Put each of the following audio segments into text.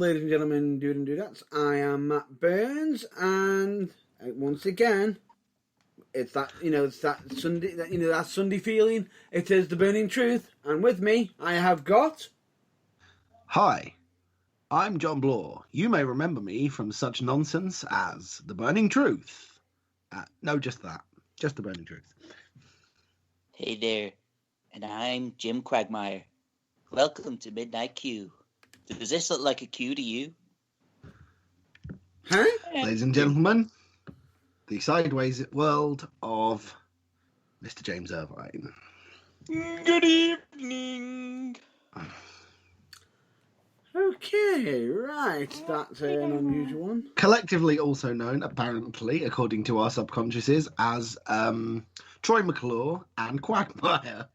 ladies and gentlemen, dude and dudettes. I am Matt Burns, and once again, it's that Sunday, that Sunday feeling. It is the burning truth, and with me, I have got. Hi, I'm John Bloor. You may remember me from such nonsense as The Burning Truth. No, just that. Just The Burning Truth. Hey there, and I'm Jim Quagmire. Welcome to Midnight Q. Does this look like a Q to you? Huh? Ladies and gentlemen, the sideways world of Mr. James Irvine. Good evening. Okay, right. That's an unusual one. Collectively also known, apparently, according to our subconsciouses, as Troy McClure and Quagmire.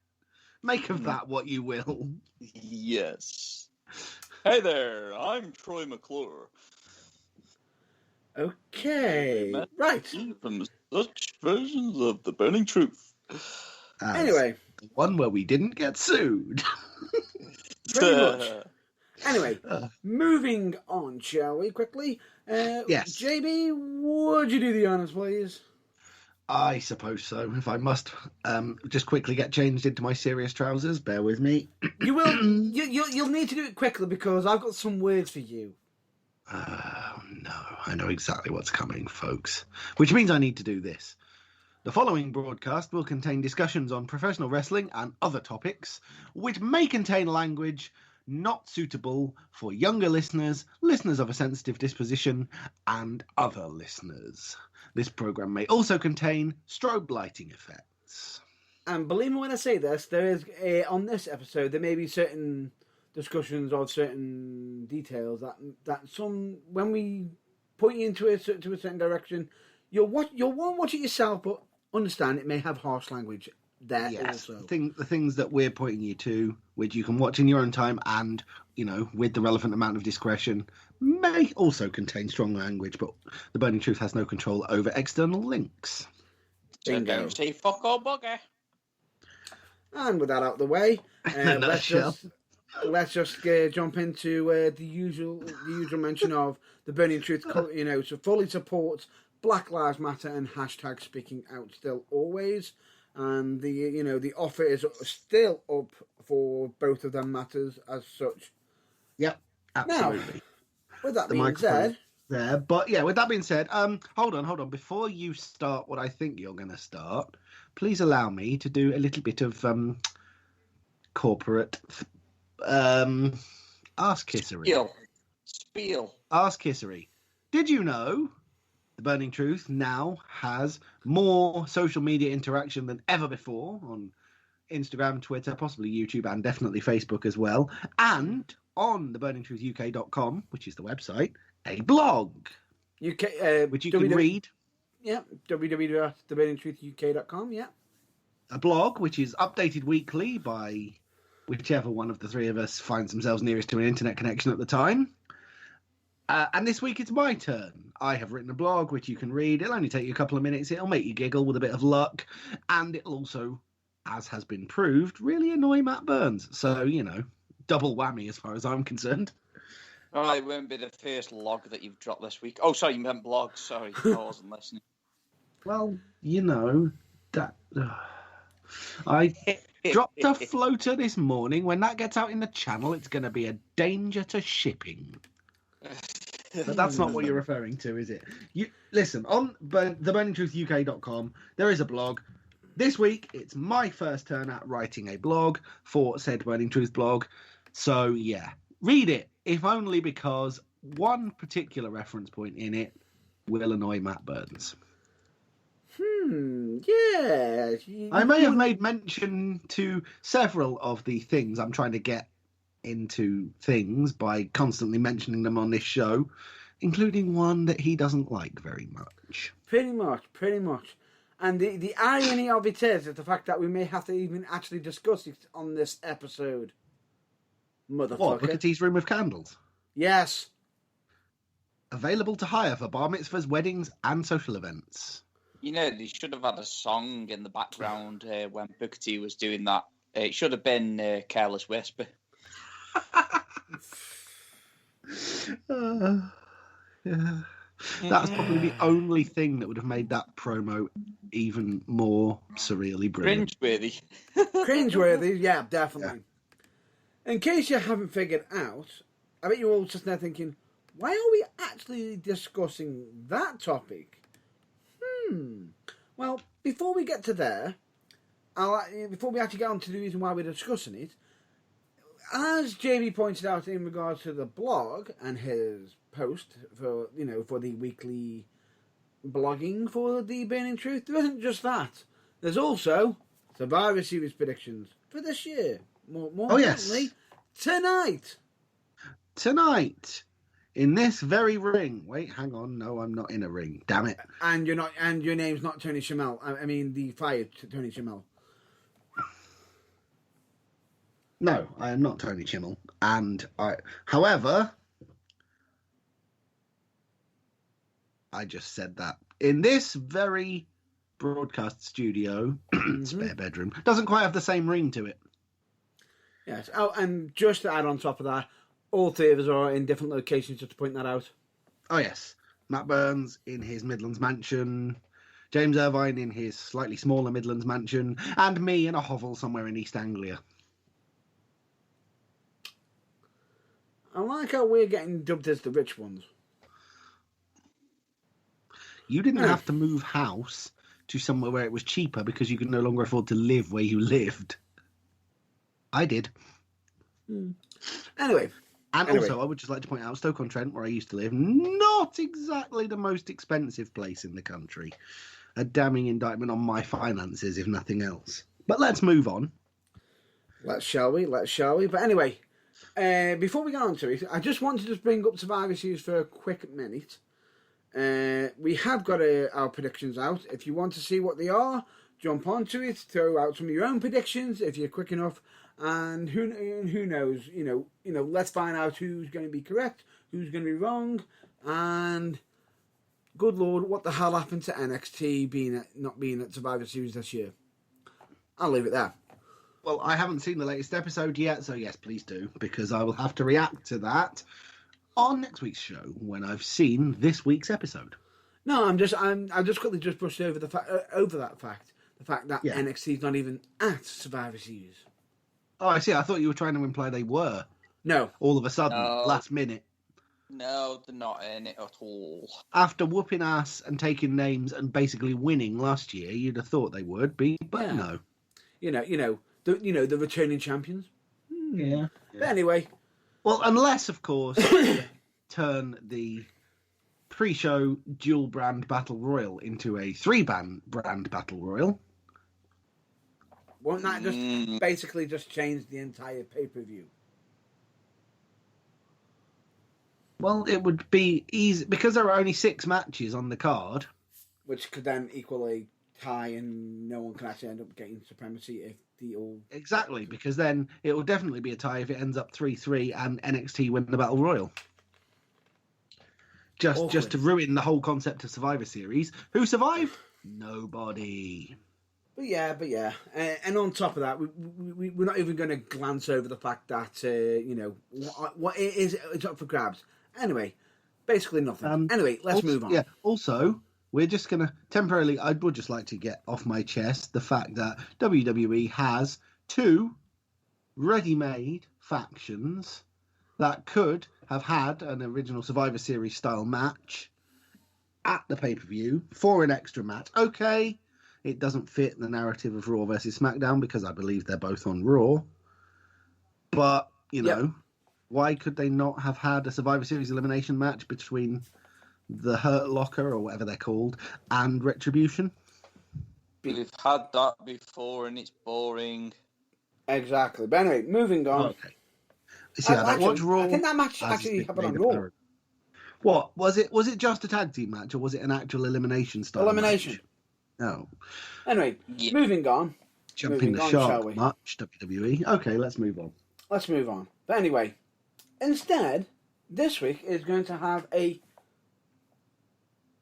Make of that what you will. Yes. Hey there, I'm Troy McClure. Okay, right. From such versions of The Burning Truth. Anyway. The one where we didn't get sued. Pretty much. Anyway, moving on, shall we, quickly? Yes. JB, would you do the honours, please? I suppose so. If I must just quickly get changed into my serious trousers, bear with me. You will. You'll need to do it quickly because I've got some words for you. Oh, no. I know exactly what's coming, folks. Which means I need to do this. The following broadcast will contain discussions on professional wrestling and other topics, which may contain language not suitable for younger listeners, listeners of a sensitive disposition, and other listeners. This program may also contain strobe lighting effects. And believe me when I say this, there is on this episode there may be certain discussions of certain details that some when we point you into a certain direction, you'll want to watch it yourself, but understand it may have harsh language there also. The things that we're pointing you to, which you can watch in your own time and, with the relevant amount of discretion, may also contain strong language, but The Burning Truth has no control over external links. Bingo. Don't say fuck or bugger. And with that out of the way, let's just jump into the usual mention of The Burning Truth. So fully supports Black Lives Matter and hashtag Speaking Out still always. And the offer is still up for both of them matters as such. Yep, absolutely. Now, with that being said, with that being said, hold on. Before you start what I think you're going to start, please allow me to do a little bit of corporate arse-kissery. Spiel. Arse-kissery. Did you know The Burning Truth now has more social media interaction than ever before on Instagram, Twitter, possibly YouTube, and definitely Facebook as well. And on theburningtruthuk.com, which is the website, a blog. Which you can read. Yeah, www.theburningtruthuk.com, yeah. A blog which is updated weekly by whichever one of the three of us finds themselves nearest to an internet connection at the time. And this week it's my turn. I have written a blog which you can read. It'll only take you a couple of minutes. It'll make you giggle with a bit of luck. And it'll also, as has been proved, really annoy Matt Burns. So, double whammy as far as I'm concerned. Oh, it won't be the first log that you've dropped this week. Oh, sorry, you meant blog. Sorry, I wasn't listening. Well, that... I dropped a floater this morning. When that gets out in the channel, it's going to be a danger to shipping. But that's not what you're referring to, is it? Listen, on theburningtruthuk.com, there is a blog. This week, it's my first turn at writing a blog for said Burning Truth blog. So, yeah, read it, if only because one particular reference point in it will annoy Matt Burns. Yeah. I may have made mention to several of the things I'm trying to get into things by constantly mentioning them on this show, including one that he doesn't like very much. Pretty much. And the irony of it is the fact that we may have to even actually discuss it on this episode. Motherfucker. What, Booker T's Room of Candles? Yes. Available to hire for bar mitzvahs, weddings, and social events. They should have had a song in the background when Booker T was doing that. It should have been Careless Whisper. Yeah. That's probably the only thing that would have made that promo even more surreally brilliant. Cringeworthy. Cringeworthy, yeah, definitely. In case you haven't figured out, I bet you're all just now thinking, why are we actually discussing that topic? Well, before we get to there, before we actually get on to the reason why we're discussing it, as Jamie pointed out in regards to the blog and his post for the weekly blogging for the Burning Truth, there isn't just that. There's also Survivor Series predictions for this year. More importantly, tonight. Tonight, in this very ring. Wait, hang on. No, I'm not in a ring. Damn it. And you're not. And your name's not Tony Schimmel. I mean, the fired Tony Schimmel. No, I am not Tony Schimmel. However, I just said that. In this very broadcast studio, spare bedroom, doesn't quite have the same ring to it. Yes. Oh, and just to add on top of that, all three of us are in different locations, just to point that out. Oh, yes. Matt Burns in his Midlands mansion, James Irvine in his slightly smaller Midlands mansion, and me in a hovel somewhere in East Anglia. I like how we're getting dubbed as the rich ones. You didn't have to move house to somewhere where it was cheaper because you could no longer afford to live where you lived. I did. Anyway. Also, I would just like to point out, Stoke-on-Trent, where I used to live, not exactly the most expensive place in the country. A damning indictment on my finances, if nothing else. But let's move on. Shall we? But anyway, before we get on to it, I just want to just bring up Survivor Series for a quick minute. We have got our predictions out. If you want to see what they are, jump onto it, throw out some of your own predictions if you're quick enough. And who knows? Let's find out who's going to be correct, who's going to be wrong, and good Lord, what the hell happened to NXT not being at Survivor Series this year? I'll leave it there. Well, I haven't seen the latest episode yet, so yes, please do, because I will have to react to that on next week's show when I've seen this week's episode. No, I just quickly brushed over that fact, the fact that NXT is not even at Survivor Series. Oh, I see. I thought you were trying to imply they were. No. All of a sudden, last minute. No, they're not in it at all. After whooping ass and taking names and basically winning last year, you'd have thought they would be, but no. The returning champions. Yeah. But anyway. Well, unless, of course, turn the pre-show dual brand battle royal into a 3-brand battle royal. Won't that just basically just change the entire pay-per-view? Well, it would be easy because there are only 6 matches on the card, which could then equal a tie, and no one can actually end up getting supremacy if the all exactly, because then it will definitely be a tie if it ends up 3-3 and NXT win the battle royal. Just to ruin the whole concept of Survivor Series. Who survived? Nobody. But yeah, and on top of that, we're not even going to glance over the fact that what it is, it's up for grabs. Anyway, basically nothing. Anyway, let's move on. Yeah. Also, we're just going to temporarily. I would just like to get off my chest the fact that WWE has 2 ready-made factions that could have had an original Survivor Series style match at the pay-per-view for an extra match. Okay. It doesn't fit the narrative of Raw versus SmackDown because I believe they're both on Raw. But, why could they not have had a Survivor Series elimination match between the Hurt Locker, or whatever they're called, and Retribution? We've had that before and it's boring. Exactly. But anyway, moving on. Okay. See, I don't watch Raw. I think that match actually happened on Raw. What? Was it just a tag team match, or was it an actual elimination style Elimination. Match? No. Anyway, moving on. Jumping the shark much, WWE. Okay, let's move on. But anyway, instead, this week is going to have a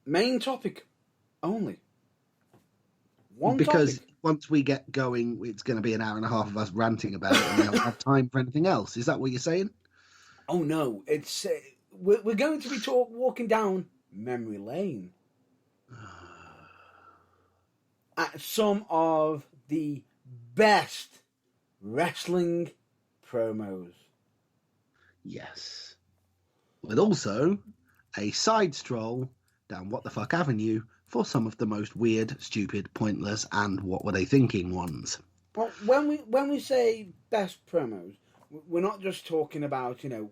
main topic only. Because topic. Once we get going, it's going to be an hour and a half of us ranting about it, and we don't have time for anything else. Is that what you're saying? Oh no, it's we're going to be walking down memory lane at some of the best wrestling promos. Yes. With also a side stroll down What the Fuck Avenue for some of the most weird, stupid, pointless, and what were they thinking ones. Well, when we say best promos, we're not just talking about we're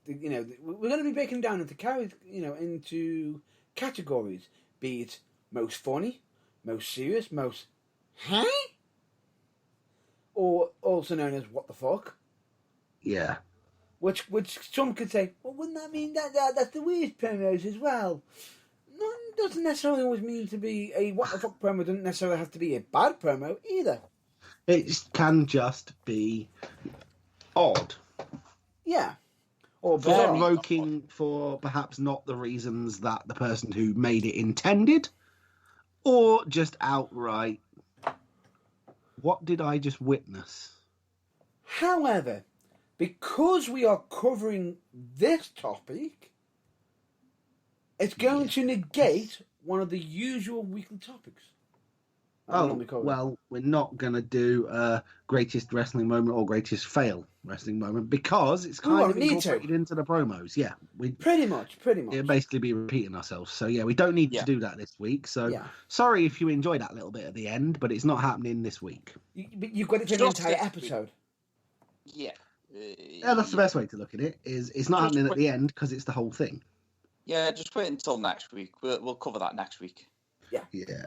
going to be breaking down into categories. Be it most funny, most serious, most huh, or also known as what the fuck. Yeah. Which some could say, well, wouldn't that mean that's the weird promos as well? No, it doesn't necessarily always mean to be a what the fuck promo. Doesn't necessarily have to be a bad promo either. It can just be odd. Yeah. Or thought provoking for perhaps not the reasons that the person who made it intended, or just outright, what did I just witness? However, because we are covering this topic, it's going to negate one of the usual weekly topics. Oh, well, we're not going to do greatest wrestling moment or greatest fail wrestling moment because it's kind of incorporated into the promos. Yeah, we pretty much. It'll basically be repeating ourselves. So yeah, we don't need to do that this week. So sorry if you enjoyed that little bit at the end, but it's not happening this week. You've got it for an entire episode. Yeah. Yeah, that's the best way to look at it. Is it's not happening at the end because it's the whole thing. Yeah, just wait until next week. We'll cover that next week. Yeah. Yeah.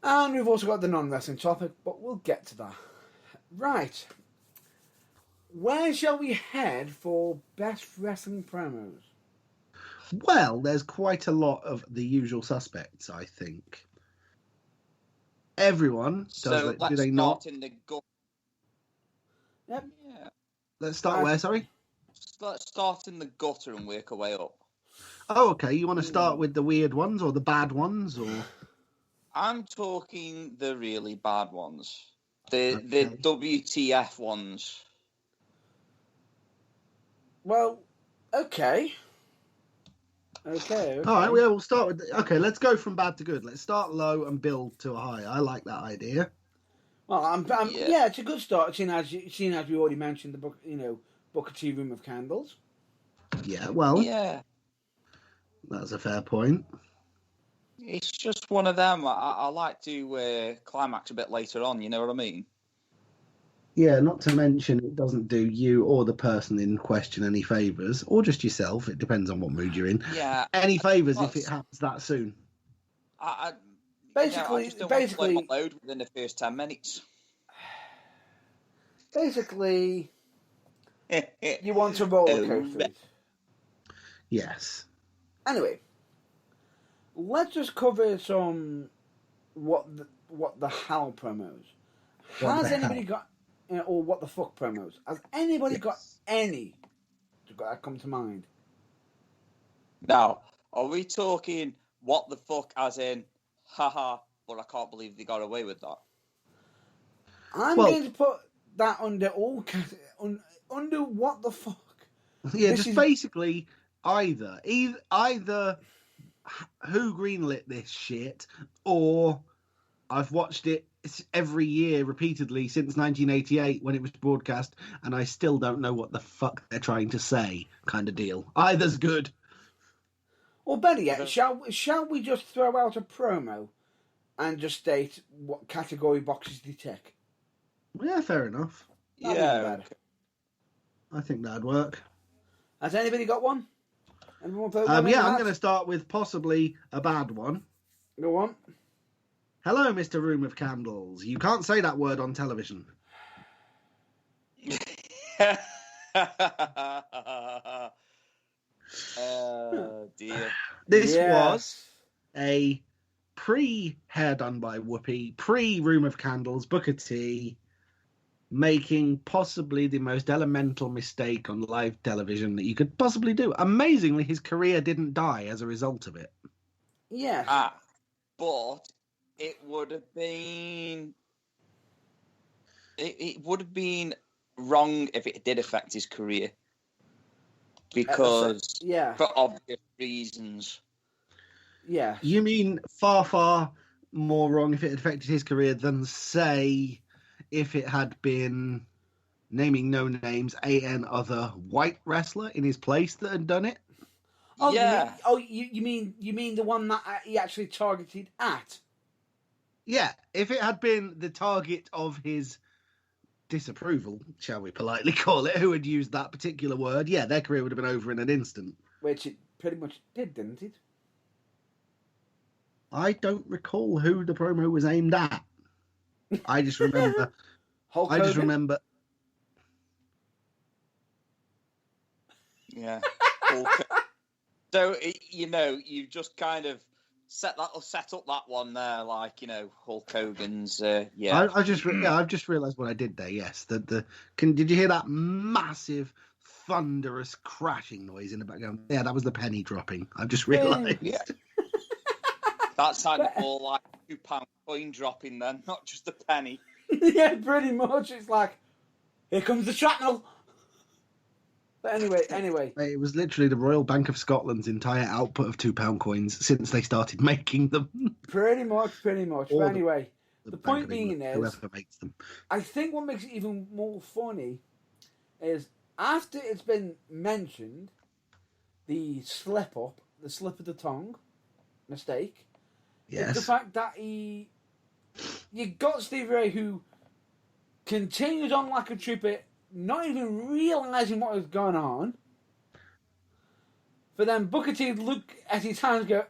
And we've also got the non-wrestling topic, but we'll get to that. Right. Where shall we head for best wrestling promos? Well, there's quite a lot of the usual suspects, I think. Everyone does it, do they not? In the gut. Yep. Yeah. Let's start where, sorry? Let's start in the gutter and work our way up. Oh, okay. You want to start with the weird ones or the bad ones, or? I'm talking the really bad ones. The WTF ones. Well, okay. All right, we'll start with... Okay, let's go from bad to good. Let's start low and build to a high. I like that idea. Well, yeah, it's a good start, seeing as we already mentioned the book, Booker T Room of Candles. Yeah, well... Yeah. That's a fair point. It's just one of them. I like to climax a bit later on, you know what I mean? Yeah, not to mention it doesn't do you or the person in question any favours, or just yourself. It depends on what mood you're in. Yeah. Any favours if it happens that soon. I just don't want to play my load within the first 10 minutes. Basically, you want to roller coaster. Yes. Anyway, let's just cover some what the hell promos. Has anybody got or what the fuck promos? Has anybody got any that come to mind? Now, are we talking what the fuck as in haha, but I can't believe they got away with that? I'm going to put that under under what the fuck. Yeah, basically either who greenlit this shit, or I've watched it every year repeatedly since 1988 when it was broadcast, and I still don't know what the fuck they're trying to say, kind of deal. Either's good. Or better yet, shall we just throw out a promo and just state what category boxes they tick? Yeah, fair enough. Yeah. I think that'd work. Has anybody got one? I'm going to start with possibly a bad one. Go on. Hello, Mr. Room of Candles. You can't say that word on television. Oh, dear. This was a pre-hair done by Whoopi, pre-Room of Candles, Booker T, making possibly the most elemental mistake on live television that you could possibly do. Amazingly, his career didn't die as a result of it. Yeah. But it would have been... It would have been wrong if it did affect his career. because Yeah. for obvious reasons. Yeah. You mean far, far more wrong if it had affected his career than, say, if it had been, naming no names, an other white wrestler in his place that had done it? Oh, Yeah. you mean the one that he actually targeted at? Yeah, if it had been the target of his disapproval, shall we politely call it, who had used that particular word, yeah, their career would have been over in an instant. Which it pretty much did, didn't it? I don't recall who the promo was aimed at. I just remember. Hulk I just Hogan? remember. Yeah. So, you just kind of set up that one there, like, Hulk Hogan's, yeah. I've just realised what I did there. Yes, did you hear that massive, thunderous crashing noise in the background? Yeah, that was the penny dropping. I've just realised. Yeah. That sounded more like a £2 coin dropping then, not just a penny. Yeah, pretty much. It's like, here comes the shrapnel. But anyway. It was literally the Royal Bank of Scotland's entire output of £2 coins since they started making them. Pretty much. Or But anyway, the Bank point of being England, whoever makes them. I think what makes it even more funny is after it's been mentioned, the slip up, the slip of the tongue mistake, Yes. the fact that you got Stevie Ray who continues on like a trooper, not even realising what was going on. For then Booker T look at his hands and go,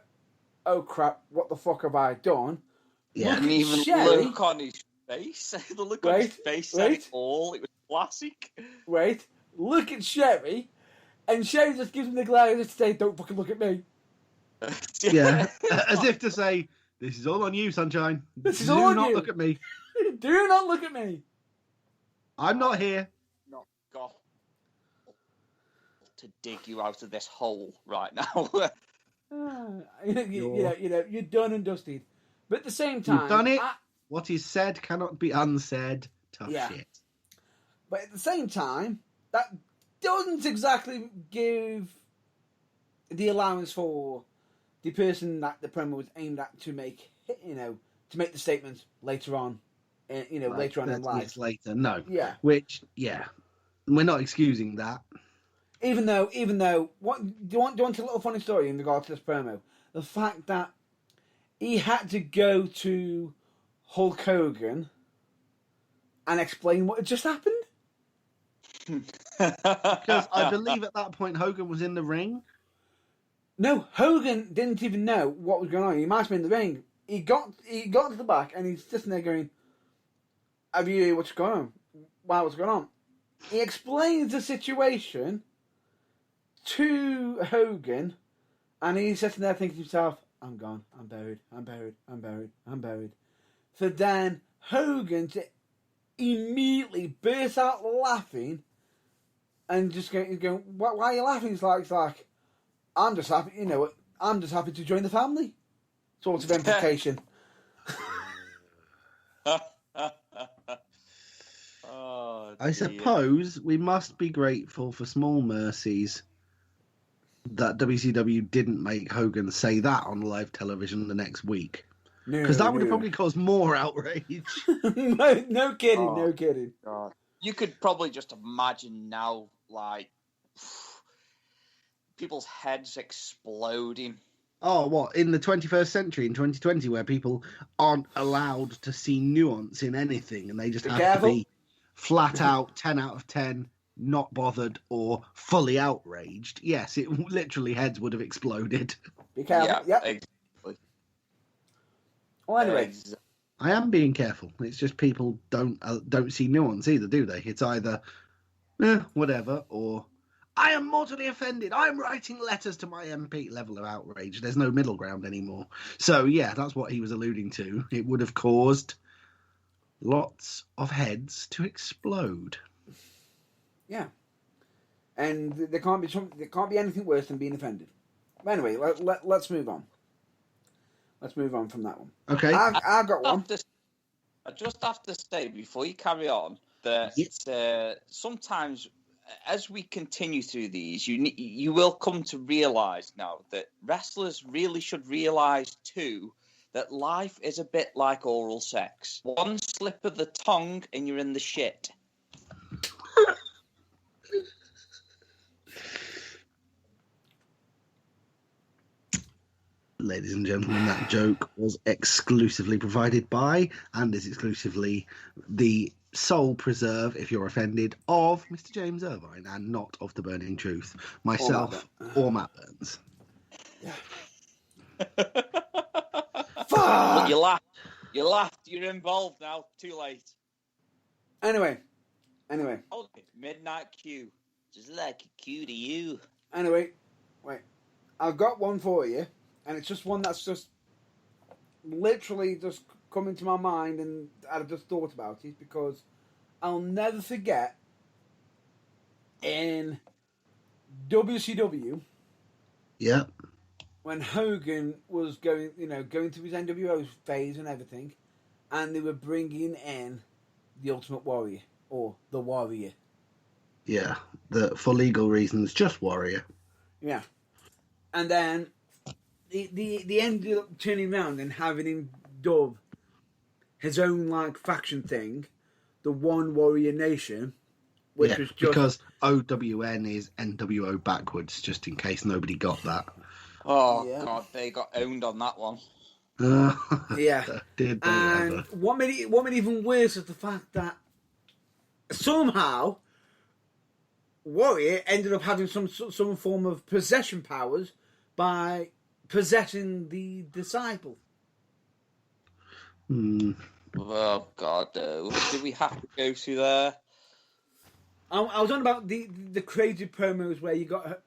oh crap, what the fuck have I done? Yeah. And even Sherry. look on his face. The look on his face said it all. It was classic. Wait, look at Sherry, and Sherry just gives him the glare to say, don't fucking look at me. Yeah. As if to say, this is all on you, sunshine. This is Do all on not you. look at me. Do not look at me. I'm not here. Not got to dig you out of this hole right now. You're done and dusted. But at the same time, You've done it. What is said cannot be unsaid. Tough shit. But at the same time, that doesn't exactly give the allowance for the person that the promo was aimed at to make, to make the statements later on, later on in 30 life. minutes later, no. Yeah. Which, yeah, we're not excusing that. Even though, what do you want a little funny story in regard to this promo? The fact that he had to go to Hulk Hogan and explain what had just happened. Because I believe at that point Hogan was in the ring. No, Hogan didn't even know what was going on. He might have been in the ring. He got to the back and he's sitting there going, "Have you heard what's going on? Wow, what's going on?" He explains the situation to Hogan, and he's sitting there thinking to himself, "I'm gone. I'm buried. I'm buried. I'm buried. I'm buried." For then Hogan to immediately burst out laughing, and just going, "Why are you laughing?" It's like, I'm just happy, I'm just happy to join the family. Sort of implication. I suppose we must be grateful for small mercies that WCW didn't make Hogan say that on live television the next week. Because that would have probably caused more outrage. no kidding, no kidding. God. You could probably just imagine now, like, people's heads exploding. Oh, what, in the 21st century, in 2020, where people aren't allowed to see nuance in anything and they just have to be flat out 10 out of 10, not bothered or fully outraged. Yes, it literally heads would have exploded. Be careful. Yeah, Yep. exactly. Well, anyway. I am being careful. It's just people don't see nuance either, do they? It's either whatever, or I am mortally offended. I'm writing letters to my MP level of outrage. There's no middle ground anymore. So yeah, that's what he was alluding to. It would have caused lots of heads to explode. Yeah. And there can't be anything worse than being offended. But anyway, let's move on. Let's move on from that one. Okay. I've got one. I just have to say, before you carry on, that sometimes as we continue through these, you will come to realize now that wrestlers really should realize too that life is a bit like oral sex. One slip of the tongue and you're in the shit. Ladies and gentlemen, that joke was exclusively provided by, and is exclusively the sole preserve, if you're offended, of Mr. James Irvine, and not of The Burning Truth, myself or Matt Burns. But you laughed, you're involved now, too late. Anyway. Oh, Midnight Q. Just like a Q to you. Anyway, wait. I've got one for you, and it's just one that's just literally just come into my mind, and I've just thought about it because I'll never forget in WCW. Yep. When Hogan was going through his NWO phase and everything, and they were bringing in the Ultimate Warrior, or the Warrior. Yeah, for legal reasons, just Warrior. Yeah. And then they ended up turning around and having him dub his own like faction thing, the One Warrior Nation, which was just because OWN is NWO backwards, just in case nobody got that. Oh God, they got owned on that one. Yeah. Did they and ever? what made it even worse is the fact that somehow Warrior ended up having some form of possession powers by possessing the disciple. Oh God, no! Did we have to go through there? I was on about the crazy promos where you got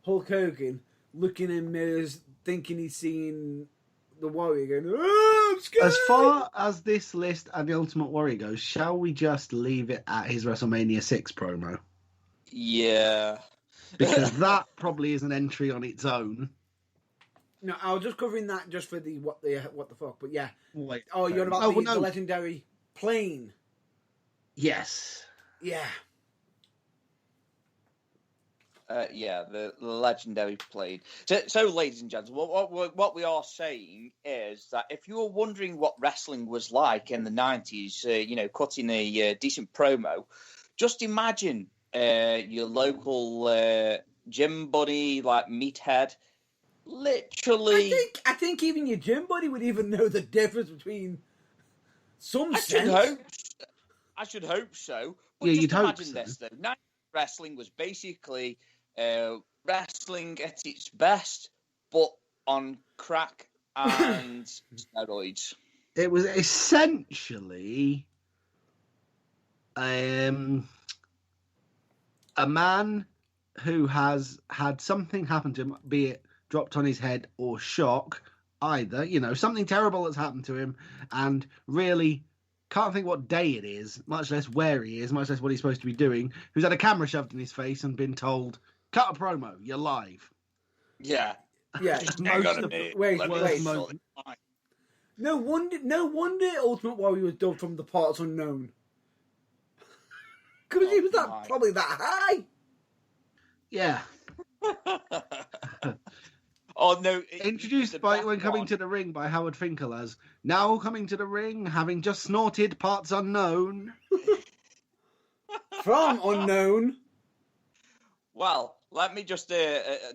Hulk Hogan looking in mirrors, thinking he's seeing the Warrior, going, "Oh, I'm scared." As far as this list and the Ultimate Warrior goes, shall we just leave it at his WrestleMania 6 promo? Yeah. Because that probably is an entry on its own. No, I was just covering that just for the what the fuck, but yeah. Wait, Oh, you're on about the legendary plane. Yes. Yeah. Yeah, the legendary plane. So, ladies and gentlemen, what we are saying is that if you were wondering what wrestling was like in the 90s, cutting a decent promo, just imagine your local gym buddy, like Meathead, literally... I think even your gym buddy would even know the difference between some I should hope so. But yeah, just you'd hope imagine so. this, though. 90s wrestling was basically... wrestling at its best, but on crack and steroids. It was essentially a man who has had something happen to him, be it dropped on his head or shock, either, something terrible has happened to him, and really can't think what day it is, much less where he is, much less what he's supposed to be doing, who's had a camera shoved in his face and been told, cut a promo, you're live. Yeah. Yeah. Wait. No wonder Ultimate Warrior was dubbed from the parts unknown. Because he was probably that high. Yeah. Oh no! Introduced by when coming to the ring by Howard Finkel as now coming to the ring, having just snorted parts unknown. From unknown. Well, let me just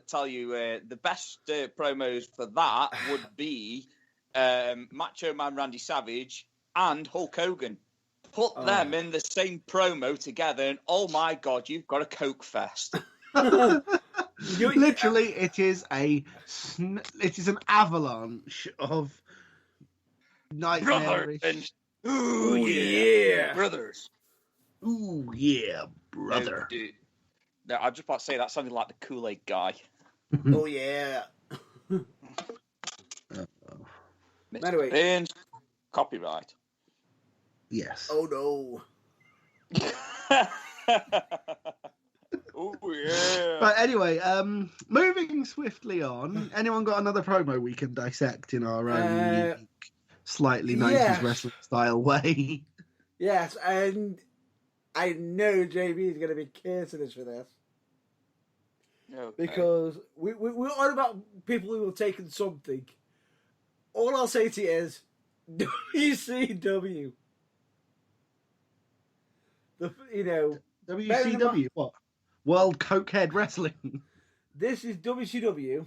tell you, the best promos for that would be Macho Man Randy Savage and Hulk Hogan. Put them in the same promo together, and oh my God, you've got a Coke fest. Literally, it is an avalanche of nightmarish. Ooh yeah, brothers. Ooh yeah, brother. No, dude. No, I was just about to say that sounded like the Kool-Aid guy. Oh yeah. Anyway, Pins, copyright. Yes. Oh no. Oh yeah. But anyway, moving swiftly on. Anyone got another promo we can dissect in our own unique, slightly 90s wrestling style way? Yes, and I know JB is going to be cursing us for this. Okay. Because we're on about people who have taken something. All I'll say to you is WCW. WCW, what? World Cokehead Wrestling. This is WCW.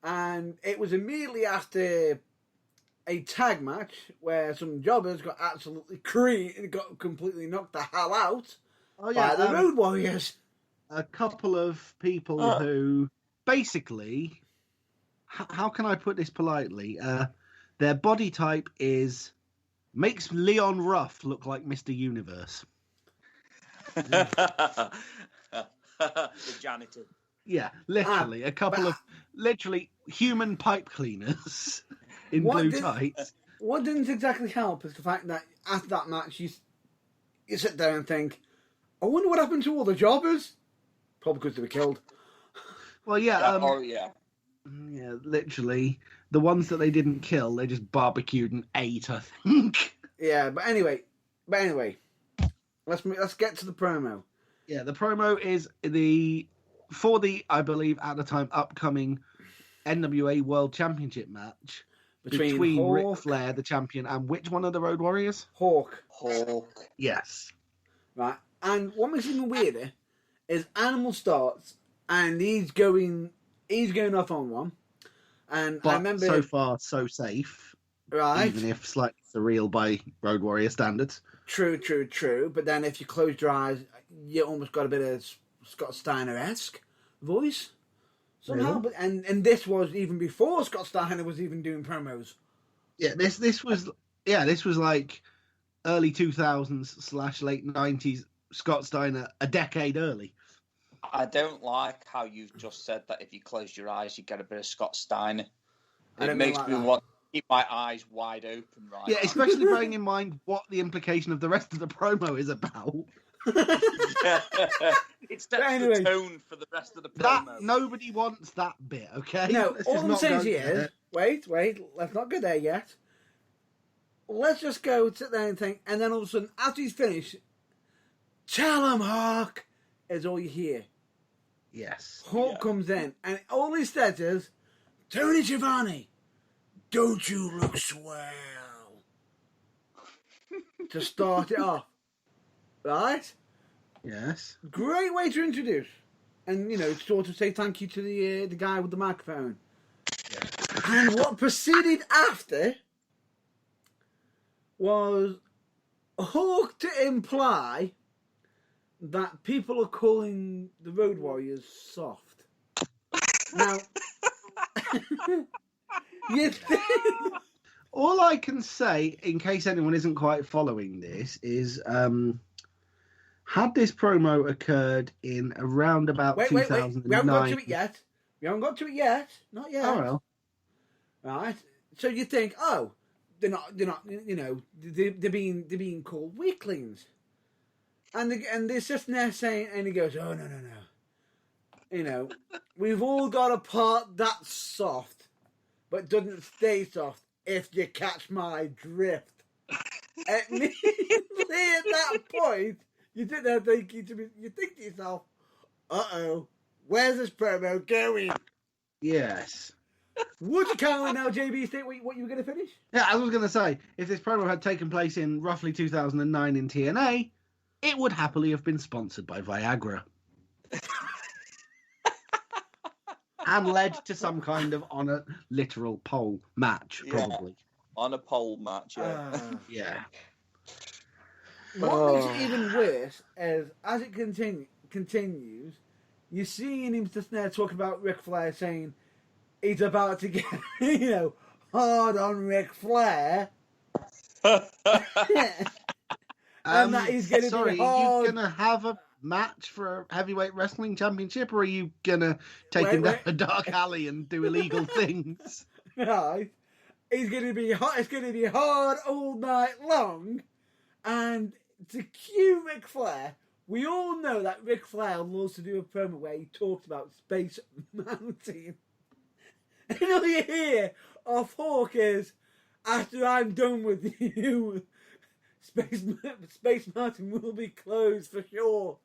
And it was immediately after a tag match where some jobbers got absolutely got completely knocked the hell out by the Road Warriors. A couple of people who basically, how can I put this politely? Their body type makes Leon Ruff look like Mr. Universe. The janitor. Yeah, literally a couple of human pipe cleaners in blue tights. What didn't exactly help is the fact that after that match, you sit there and think, I wonder what happened to all the jobbers. Probably because they were killed. Well, yeah. Yeah, literally. The ones that they didn't kill, they just barbecued and ate, I think. Yeah, but anyway, let's get to the promo. Yeah, the promo is for the, I believe, at the time, upcoming NWA World Championship match between Ric Flair, the champion, and which one of the Road Warriors? Hawk. Yes. Right, and what makes it even weirder is Animal starts, and he's going off on one. And but I remember so far so safe, right? Even if slightly surreal by Road Warrior standards. True. But then if you closed your eyes, you almost got a bit of Scott Steiner-esque voice somehow. Really? But and this was even before Scott Steiner was even doing promos. Yeah, this was like early 2000s / late 90s Scott Steiner, a decade early. I don't like how you've just said that if you close your eyes, you get a bit of Scott Steiner. It makes me want to keep my eyes wide open right now. Yeah, especially bearing in mind what the implication of the rest of the promo is about. It sets the tone for the rest of the promo. Nobody wants that bit, okay? No, all I'm saying is, wait, let's not go there yet. Let's just go sit there and think, and then all of a sudden, after he's finished, tell him, Hawk, is all you hear. Yes. Hawk comes in, and all he says is, Tony Schiavone, don't you look swell? To start it off. Right? Yes. Great way to introduce. And, sort of say thank you to the guy with the microphone. Yeah. And what proceeded after was Hawk to imply that people are calling the Road Warriors soft. Now, you think... All I can say, in case anyone isn't quite following this, is had this promo occurred in around about 2009... We haven't got to it yet. Not yet. Oh, well. Right. So you think, they're not, they're being called weaklings. And they're sitting there saying, and he goes, oh, no. We've all got a part that's soft, but doesn't stay soft, if you catch my drift. Immediately at that point, you think to yourself, where's this promo going? Yes. Would you kindly now, JB, think what you were going to finish? Yeah, I was going to say, if this promo had taken place in roughly 2009 in TNA, it would happily have been sponsored by Viagra. And led to some kind of on a literal pole match, probably. Yeah, on a pole match, yeah. Yeah. What makes it even worse is, as it continues, you're seeing him just there talking about Ric Flair, saying he's about to get, hard on Ric Flair. And that he's going to be hard. Are you going to have a match for a heavyweight wrestling championship, or are you going to take him down a dark alley and do illegal things? Right. It's going to be hard all night long. And to cue Ric Flair, we all know that Ric Flair loves to do a promo where he talks about Space Mountain. And all you hear of Hawk is, after I'm done with you, Space Mountain will be closed for sure.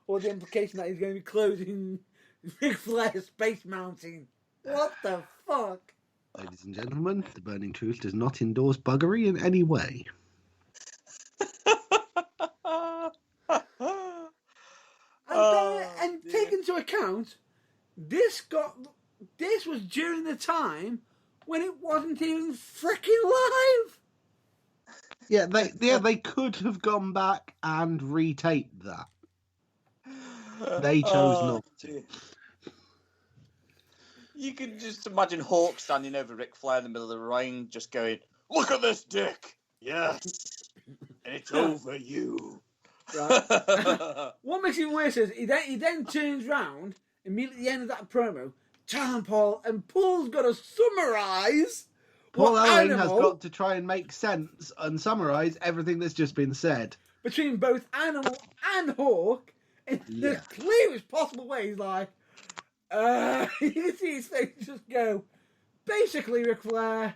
Or the implication that he's going to be closing Ric Flair's Space Mountain. What the fuck? Ladies and gentlemen, the Burning Truth does not endorse buggery in any way. And take into account, this was during the time when it wasn't even freaking live. Yeah, they could have gone back and retaped that. They chose not to. You can just imagine Hawk standing over Ric Flair in the middle of the ring, just going, "Look at this dick! Yes, it's over you." Right. What makes it worse is he then turns round immediately at the end of that promo, Paul, and Paul's got to summarise. Paul Ellering has got to try and make sense and summarise everything that's just been said. Between both Animal and Hawk in the clearest possible way. He's like, you can see his face just go, basically, Ric Flair,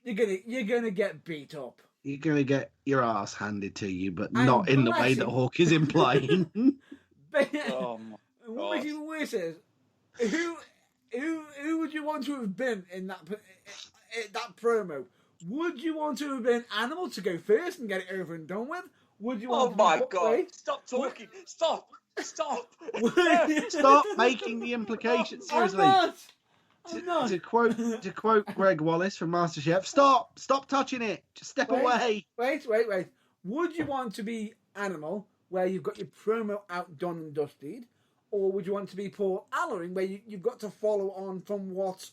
you're gonna get beat up. You're going to get your ass handed to you, but not in the way that Hawk is implying. What makes it even worse is, who would you want to have been in that promo? Would you want to have been Animal to go first and get it over and done with? Would you want God! Stop talking! Stop! Stop making the implications. Seriously. I'm not. To quote Greg Wallace from MasterChef, stop touching it. Just step away. Wait. Would you want to be Animal, where you've got your promo out done and dusted, or would you want to be Paul Ellering, where you've got to follow on from what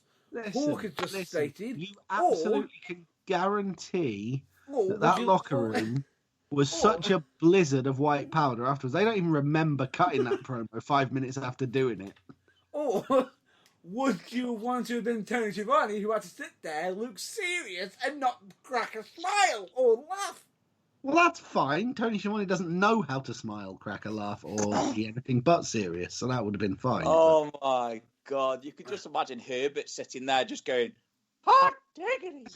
Hawk has just stated? You absolutely can guarantee that locker room was such a blizzard of white powder afterwards. They don't even remember cutting that promo 5 minutes after doing it. Or would you want to have been Tony Schiavone, who had to sit there, look serious, and not crack a smile or laugh? Well, that's fine. Tony Schiavone doesn't know how to smile, crack a laugh, or be anything but serious, so that would have been fine. Oh my God! You could just imagine Herbert sitting there, just going, "Hot diggity!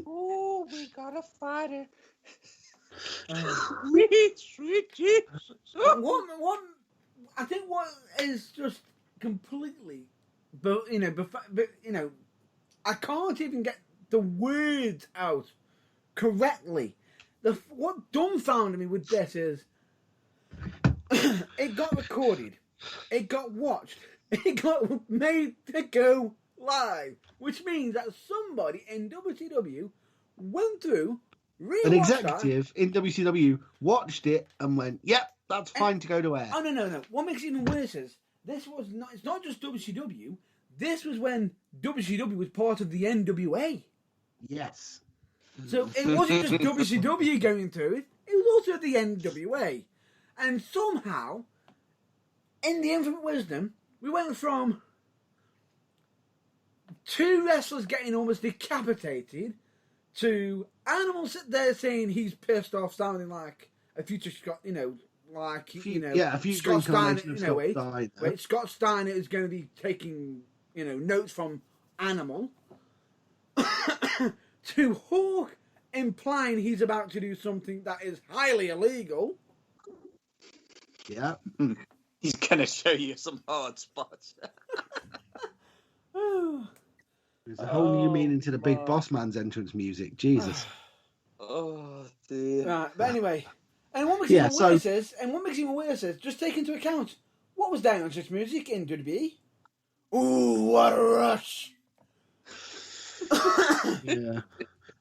Oh, we got a fighter! Sweet Jesus!" I think what is just completely, but I can't even get the words out correctly. What dumbfounded me with this is it got recorded, it got watched, it got made to go live, which means that somebody in WCW went through, an executive in WCW watched it and went, "Yep, that's fine to go to air." Oh no! What makes it even worse is this was not. It's not just WCW. This was when WCW was part of the NWA. Yes. So it wasn't just WCW going through it. It was also the NWA. And somehow, in the infinite wisdom, we went from 2 wrestlers getting almost decapitated to Animal sit there saying he's pissed off, sounding like a future Scott, a future Scott Steiner, Scott Steiner is going to be taking, notes from Animal. To Hawk implying he's about to do something that is highly illegal. Yeah. He's going to show you some hard spots. There's a whole new meaning to the Big Boss Man's entrance music. Jesus. Oh, dear. Right, but anyway. And what makes it even worse is, just take into account, what was down on this music in WWE? Ooh, what a rush! Yeah.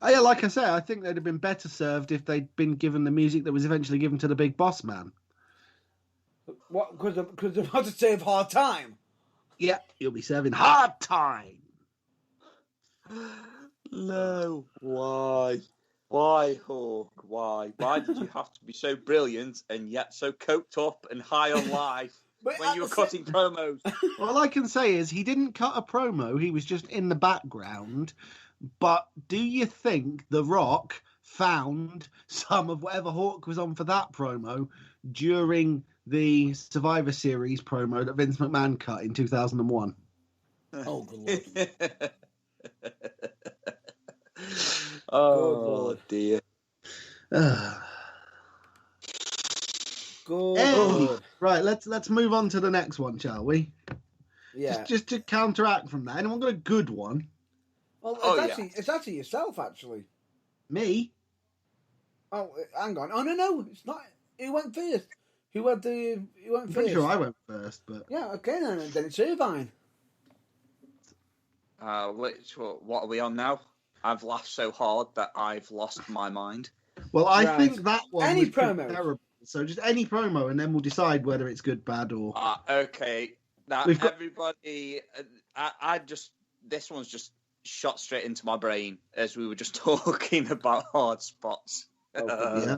Yeah, like I say, I think they'd have been better served if they'd been given the music that was eventually given to the Big Boss Man. What? Because they're about to save Hard Time. Yeah, you'll be serving Hard Time. No. Why? Why, Hawk? Why? Why did you have to be so brilliant and yet so coked up and high on life when you were cutting promos? All I can say is he didn't cut a promo. He was just in the background. But do you think The Rock found some of whatever Hawk was on for that promo during the Survivor Series promo that Vince McMahon cut in 2001? Oh, good Lord. Oh, dear. Good. Hey, Good. right, let's move on to the next one, shall we? Yeah. Just to counteract from that. Anyone got a good one? Well, Oh, it's actually yourself, actually. Me? Oh, hang on. Oh no, it's not. Who went first? Who went I'm first? pretty sure I went first, but Yeah. Okay, then it's Irvine. What are we on now? I've laughed so hard that I've lost my mind. well, I Right. think that one Any was pretty promos? terrible. So just any promo, and then we'll decide whether it's good, bad, or. Okay. Now, We've got- everybody, this one's just shot straight into my brain as we were just talking about hard spots. Okay. Yeah.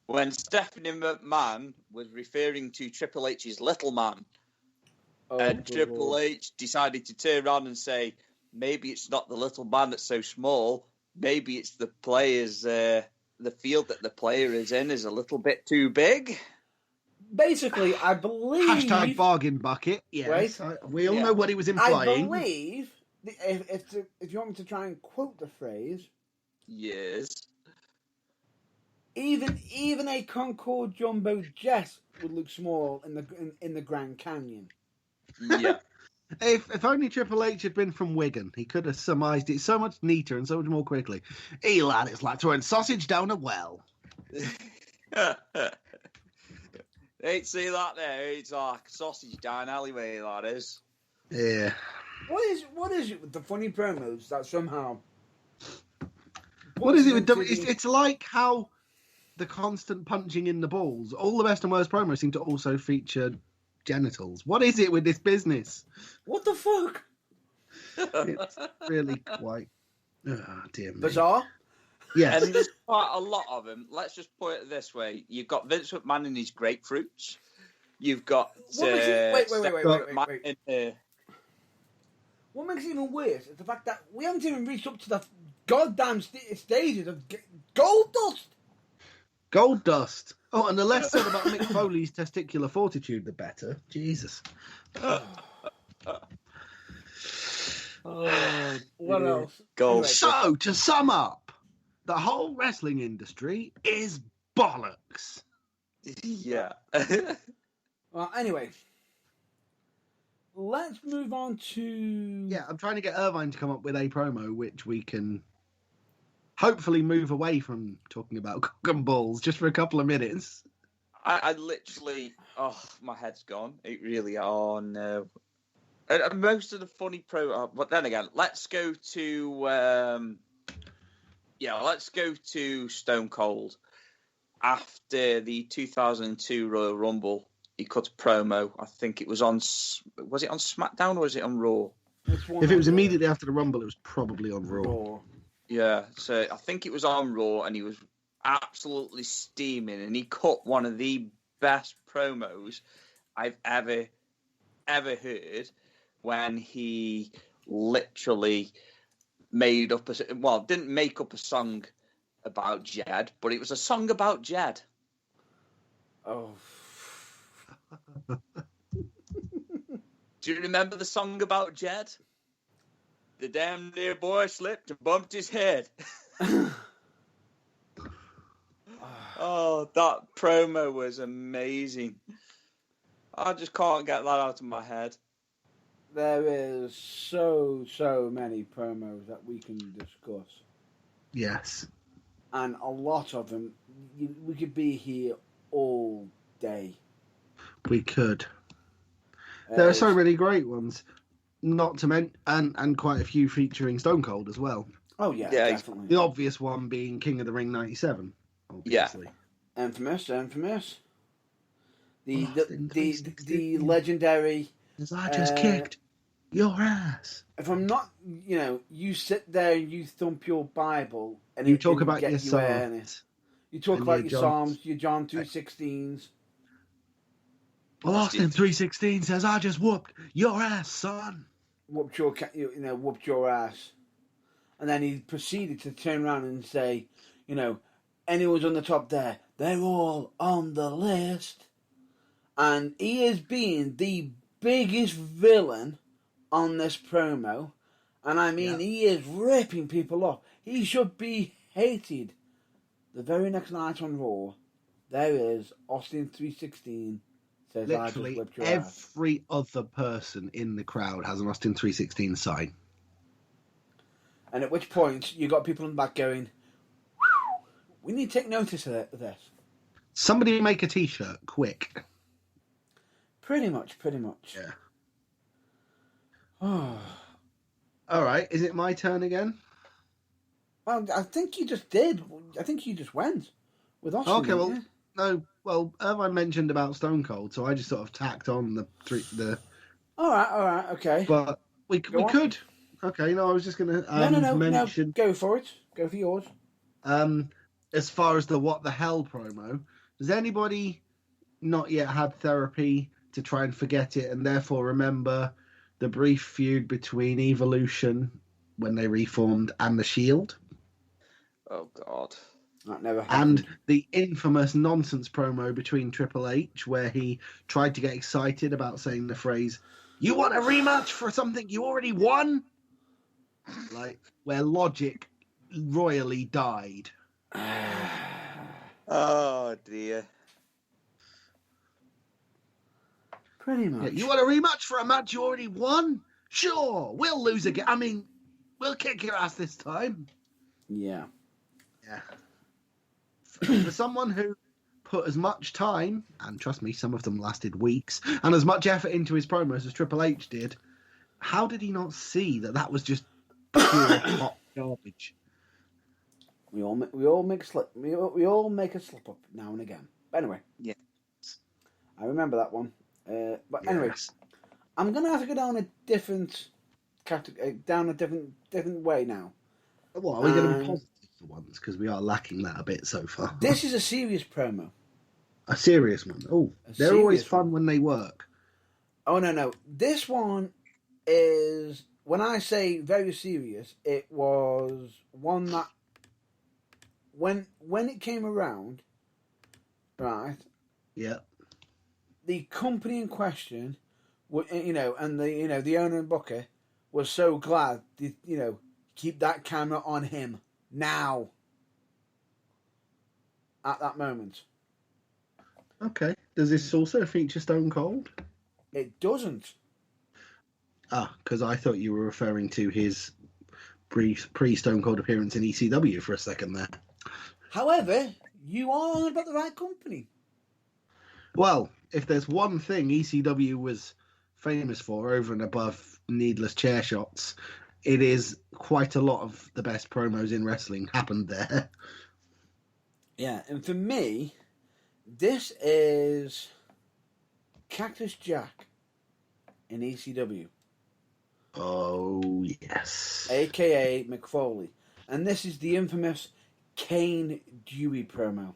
When Stephanie McMahon was referring to Triple H's little man, and good Triple Lord. H decided to turn around and say, maybe it's not the little man that's so small, maybe it's the players, the field that the player is in is a little bit too big. Basically, I believe. Hashtag bargain bucket. Yes. Right. We all Yeah. know what he was I implying. believe. If you want me to try and quote the phrase, Yes. even a Concorde jumbo jet would look small in the Grand Canyon. Yeah. If only Triple H had been from Wigan, he could have surmised it so much neater and so much more quickly. Hey, lad, it's like throwing sausage down a well. Hey, see that there? It's like sausage down alleyway, that is. Yeah. What is it with the funny promos that somehow? What is it with puts it's like how the constant punching in the balls, all the best and worst promos seem to also feature genitals. What is it with this business? What the fuck? It's really quite dear me. Bizarre. Yes. And there's quite a lot of them. Let's just put it this way: you've got Vince McMahon and his grapefruits. You've got What makes it, wait. McMahon, What makes it even worse is the fact that we haven't even reached up to the goddamn stages of Gold Dust. Gold dust. Oh, and the less said about Mick Foley's testicular fortitude, the better. Jesus. What else? Gold. Anyway, So, to sum up, the whole wrestling industry is bollocks. Yeah. well, anyway, let's move on to Yeah, I'm trying to get Irvine to come up with a promo which we can hopefully move away from talking about cock and balls just for a couple of minutes. I literally, my head's gone. It really, no. And most of the funny but then again, let's go to, let's go to Stone Cold. After the 2002 Royal Rumble, he cut a promo. I think it was was it on SmackDown or was it on Raw? If it was immediately after the Rumble, it was probably on Raw. Yeah, so I think it was on Raw, and he was absolutely steaming, and he cut one of the best promos I've ever heard when he literally didn't make up a song about Jed, but it was a song about Jed. Oh. Do you remember the song about Jed? The damn near boy slipped and bumped his head. Oh, that promo was amazing. I just can't get that out of my head. There is so many promos that we can discuss. Yes. And a lot of them, we could be here all day. We could. There are so many great ones. Not to mention, and quite a few featuring Stone Cold as well. Oh, yeah, Yeah, definitely. The obvious one being King of the Ring 97, obviously. Infamous. Austin The 316. legendary... As I just kicked your ass. If I'm not, you sit there and you thump your Bible and You it talk didn't about get your you in it. Psalms. You talk and about your your Johns. Psalms, your John 2:16s. Well, Austin 316 says, I just whooped your ass, son. Whooped your ass. And then he proceeded to turn around and say, anyone's on the top there, they're all on the list. And he is being the biggest villain on this promo. And I mean, he is ripping people off. He should be hated The very next night on Raw, there is Austin 316 says, "I just Literally whipped your ass." every other person in the crowd has an Austin 316 sign. And at which point you got people in the back going, "We need to take notice of this." Somebody make a T-shirt, quick. Pretty much. Yeah. Oh. All right, is it my turn again? Well, I think you just did. I think you just went with Austin. Okay, well, didn't you? no. Well, Irvine mentioned about Stone Cold, so I just sort of tacked on the. All right, okay. But we Go on. could. Okay, no, I was just going to No. mention. Go for it. Go for yours. As far as the What the Hell promo, does anybody not yet had therapy to try and forget it and therefore remember the brief feud between Evolution when they reformed and the Shield? Oh God. That never happened. And the infamous nonsense promo between Triple H where he tried to get excited about saying the phrase, "You want a rematch for something you already won?" Like, where logic royally died. Oh dear. Pretty much. Yeah, you want a rematch for a match you already won? Sure, we'll lose again. I mean, we'll kick your ass this time. Yeah. Yeah. For someone who put as much time, and trust me, some of them lasted weeks, and as much effort into his promos as Triple H did, how did he not see that was just pure hot garbage? We all make a slip up now and again. But anyway. Yeah. I remember that one. But anyway, Yes. I'm gonna have to go down a different different way now. What, are we going to be positive for once? Because we are lacking that a bit so far. This is a serious promo. A serious one. Oh, they're always fun when they work. Oh no. This one is, when I say very serious, it was one that when it came around, right? Yeah. The company in question, and the owner and booker was so glad, keep that camera on him now. At that moment. Okay. Does this also feature Stone Cold? It doesn't. Ah, because I thought you were referring to his pre-Stone Cold appearance in ECW for a second there. However, you are on about the right company. Well, if there's one thing ECW was famous for over and above needless chair shots, it is quite a lot of the best promos in wrestling happened there. Yeah, and for me, this is Cactus Jack in ECW. Oh, yes. A.K.A. Mick Foley. And this is the infamous Kane Dewey promo.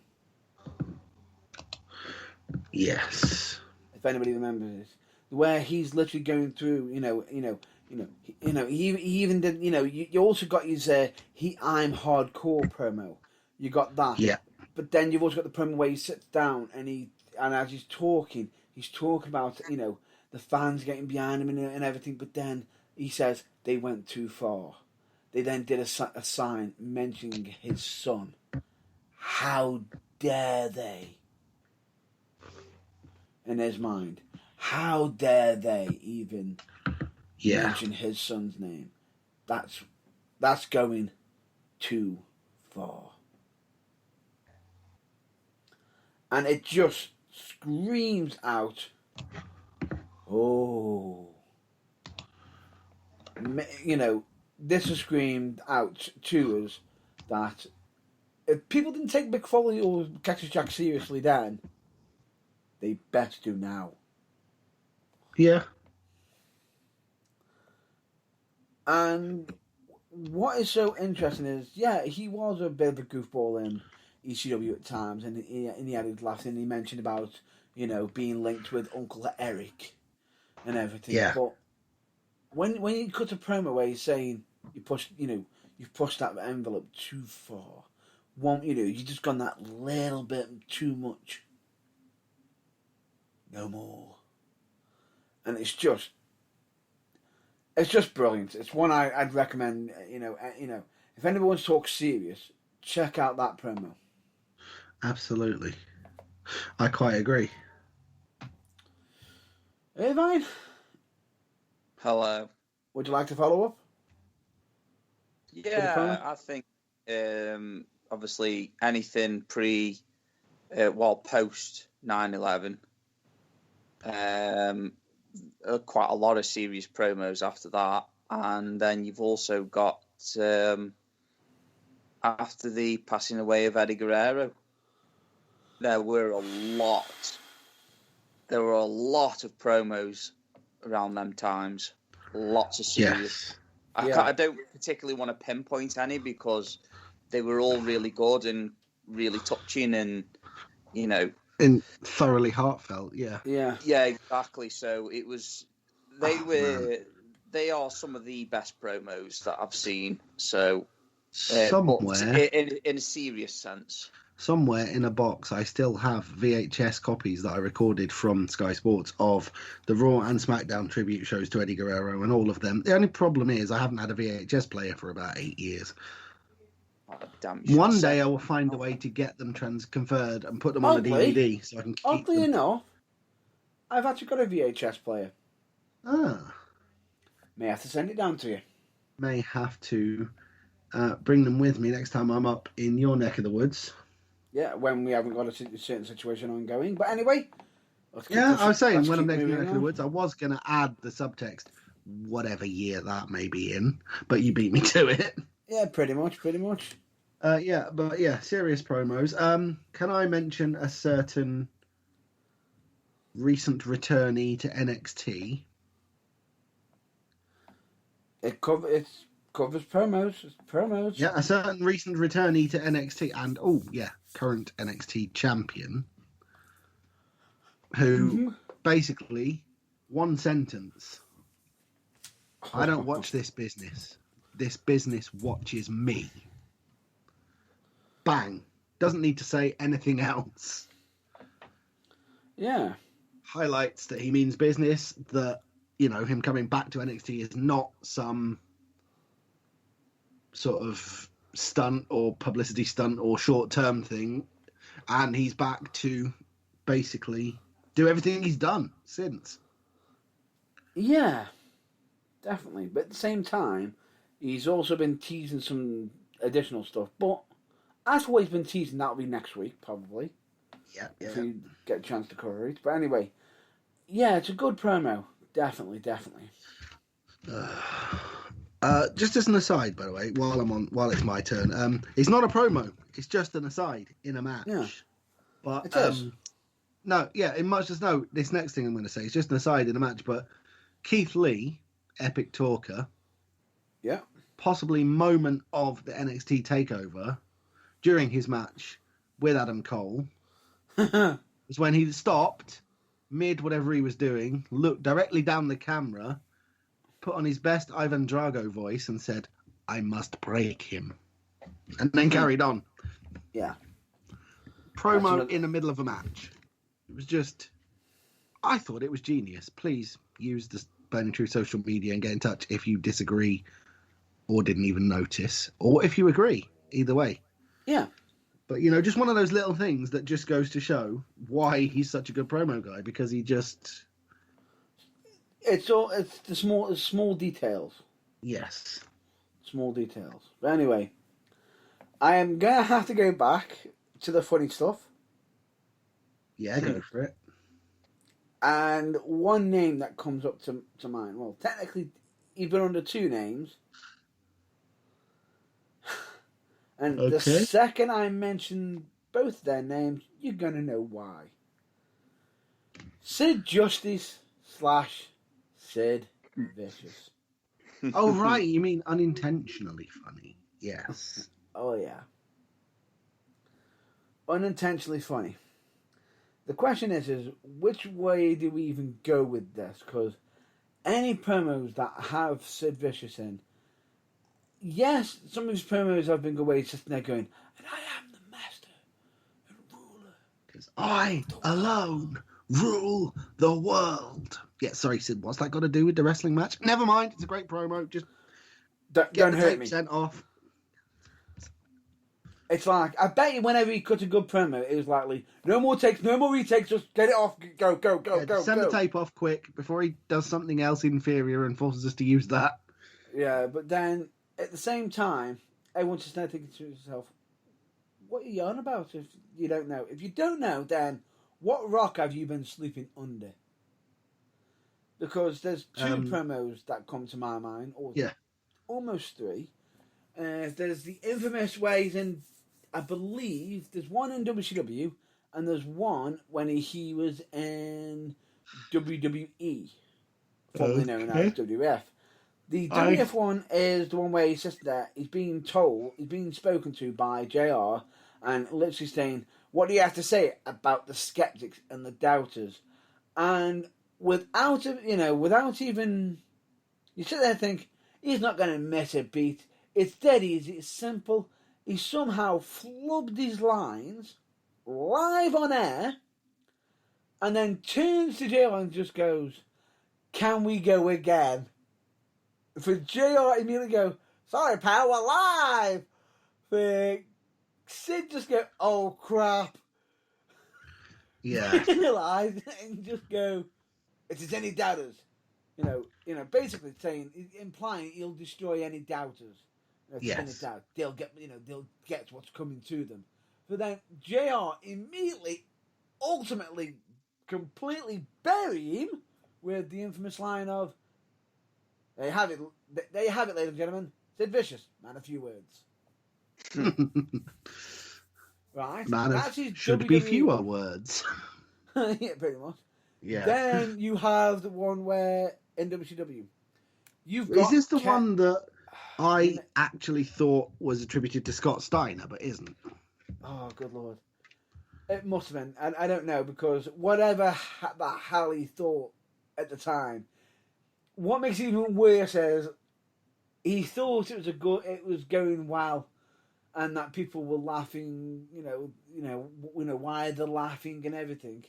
Yes. If anybody remembers this. Where he's literally going through, he even did, you also got his I'm hardcore promo. You got that. Yeah. But then you've also got the promo where he sits down and as he's talking about, the fans getting behind him and everything, but then he says they went too far. They then did a sign mentioning his son. How dare they? In his mind. How dare they even mention his son's name? That's going too far. And it just screams out, oh. This has screamed out to us that if people didn't take Mick Foley or Cactus Jack seriously then, they better do now. Yeah. And what is so interesting is, he was a bit of a goofball in ECW at times, and he had his laughs, and he mentioned about, being linked with Uncle Eric and everything. Yeah. But when you cut a promo where he's saying you've pushed that envelope too far, you've just gone that little bit too much. No more. And it's just brilliant. It's one I'd recommend. If anyone wants to talk serious, check out that promo. Absolutely. I quite agree. Irvine, Hello. would you like to follow up? Yeah, I think obviously anything post 9/11, quite a lot of serious promos after that, and then you've also got after the passing away of Eddie Guerrero, there were a lot of promos around them times, lots of serious. Yes. I don't particularly want to pinpoint any because they were all really good and really touching, and And thoroughly heartfelt, yeah. Yeah. Yeah, exactly. So it was. They are some of the best promos that I've seen. So Somewhere in a serious sense. Somewhere in a box, I still have VHS copies that I recorded from Sky Sports of the Raw and SmackDown tribute shows to Eddie Guerrero and all of them. The only problem is I haven't had a VHS player for about 8 years. Oh, damn, One day I will find a way to get them converted and put them on a DVD so I can keep Oddly them. enough, I've actually got a VHS player. May have to send it down to you. May have to bring them with me next time I'm up in your neck of the woods. Yeah, when we haven't got a certain situation ongoing. But anyway, I was saying when I'm next in your neck of the woods, I was going to add the subtext, whatever year that may be in, but you beat me to it. Yeah, pretty much. Serious promos. Can I mention a certain recent returnee to NXT? It covers promos. It's promos. Yeah, a certain recent returnee to NXT and, current NXT champion who basically, one sentence, I don't watch this business. This business watches me. Bang. Doesn't need to say anything else. Yeah. Highlights that he means business, that, him coming back to NXT is not some sort of stunt or publicity stunt or short-term thing. And he's back to basically do everything he's done since. Yeah, definitely. But at the same time, he's also been teasing some additional stuff. But as what he's been teasing, that'll be next week, probably. Yeah. If we get a chance to cover it. But anyway, yeah, it's a good promo. Definitely. Just as an aside, by the way, while it's my turn, it's not a promo. It's just an aside in a match. Yeah. But it is. This next thing I'm going to say is just an aside in a match. But Keith Lee, Epic Talker, Yeah. possibly moment of the NXT takeover during his match with Adam Cole was when he stopped mid whatever he was doing, looked directly down the camera, put on his best Ivan Drago voice and said, "I must break him," and then carried on. Yeah. Promo in the middle of a match. It was just, I thought it was genius. Please use the Burning Truth social media and get in touch if you disagree or didn't even notice, or if you agree. Either way. Yeah. But, just one of those little things that just goes to show why he's such a good promo guy, because he just... It's the small details. Yes. Small details. But anyway, I am going to have to go back to the funny stuff. Yeah, go for it. And one name that comes up to mind, well, technically, he's been under two names. And the second I mention both their names, you're going to know why. Sid Justice / Sid Vicious. Oh, right. You mean unintentionally funny. Yes. Oh, yeah. Unintentionally funny. The question is which way do we even go with this? Because any promos that have Sid Vicious in, yes, some of his promos have been good ways sitting there going, and I am the master and ruler. Because I alone rule the world. Yeah, sorry, Sid, what's that got to do with the wrestling match? Never mind, it's a great promo. Just Don't hurt me. Sent off. It's like, I bet you whenever he cut a good promo, it was like, no more takes, no more retakes, just get it off, go, Send go. the tape off quick before he does something else inferior and forces us to use that. Yeah, but then at the same time, everyone's just now thinking to themselves, what are you on about if you don't know? If you don't know, then what rock have you been sleeping under? Because there's two promos that come to my mind, or almost three. There's the infamous ways in, I believe, there's one in WCW, and there's one when he was in WWE, formerly known as WF. The WF one is the one where he sits there, he's being spoken to by JR, and literally saying, what do you have to say about the skeptics and the doubters? And without even, you sit there and think, he's not going to miss a beat. It's dead easy, it's simple. He somehow flubbed his lines live on air, and then turns to JR and just goes, can we go again? For JR immediately go, sorry pal, we're live. For Sid just go, oh crap. Yeah. Realize and just go, if there's any doubters. Basically saying, implying he'll destroy any doubters. Yes. Any doubt, they'll get what's coming to them. But then JR immediately, ultimately, completely bury him with the infamous line of, there you have it, ladies and gentlemen. Sid Vicious, man, a few words. Right? Man, should be fewer words. Yeah, pretty much. Yeah. Then you have the one where in WCW, you've got. Is this the one that I actually thought was attributed to Scott Steiner, but isn't? Oh, good lord! It must have been, and I don't know because whatever that Halley thought at the time. What makes it even worse is he thought it was going well, and that people were laughing. Why they're laughing and everything.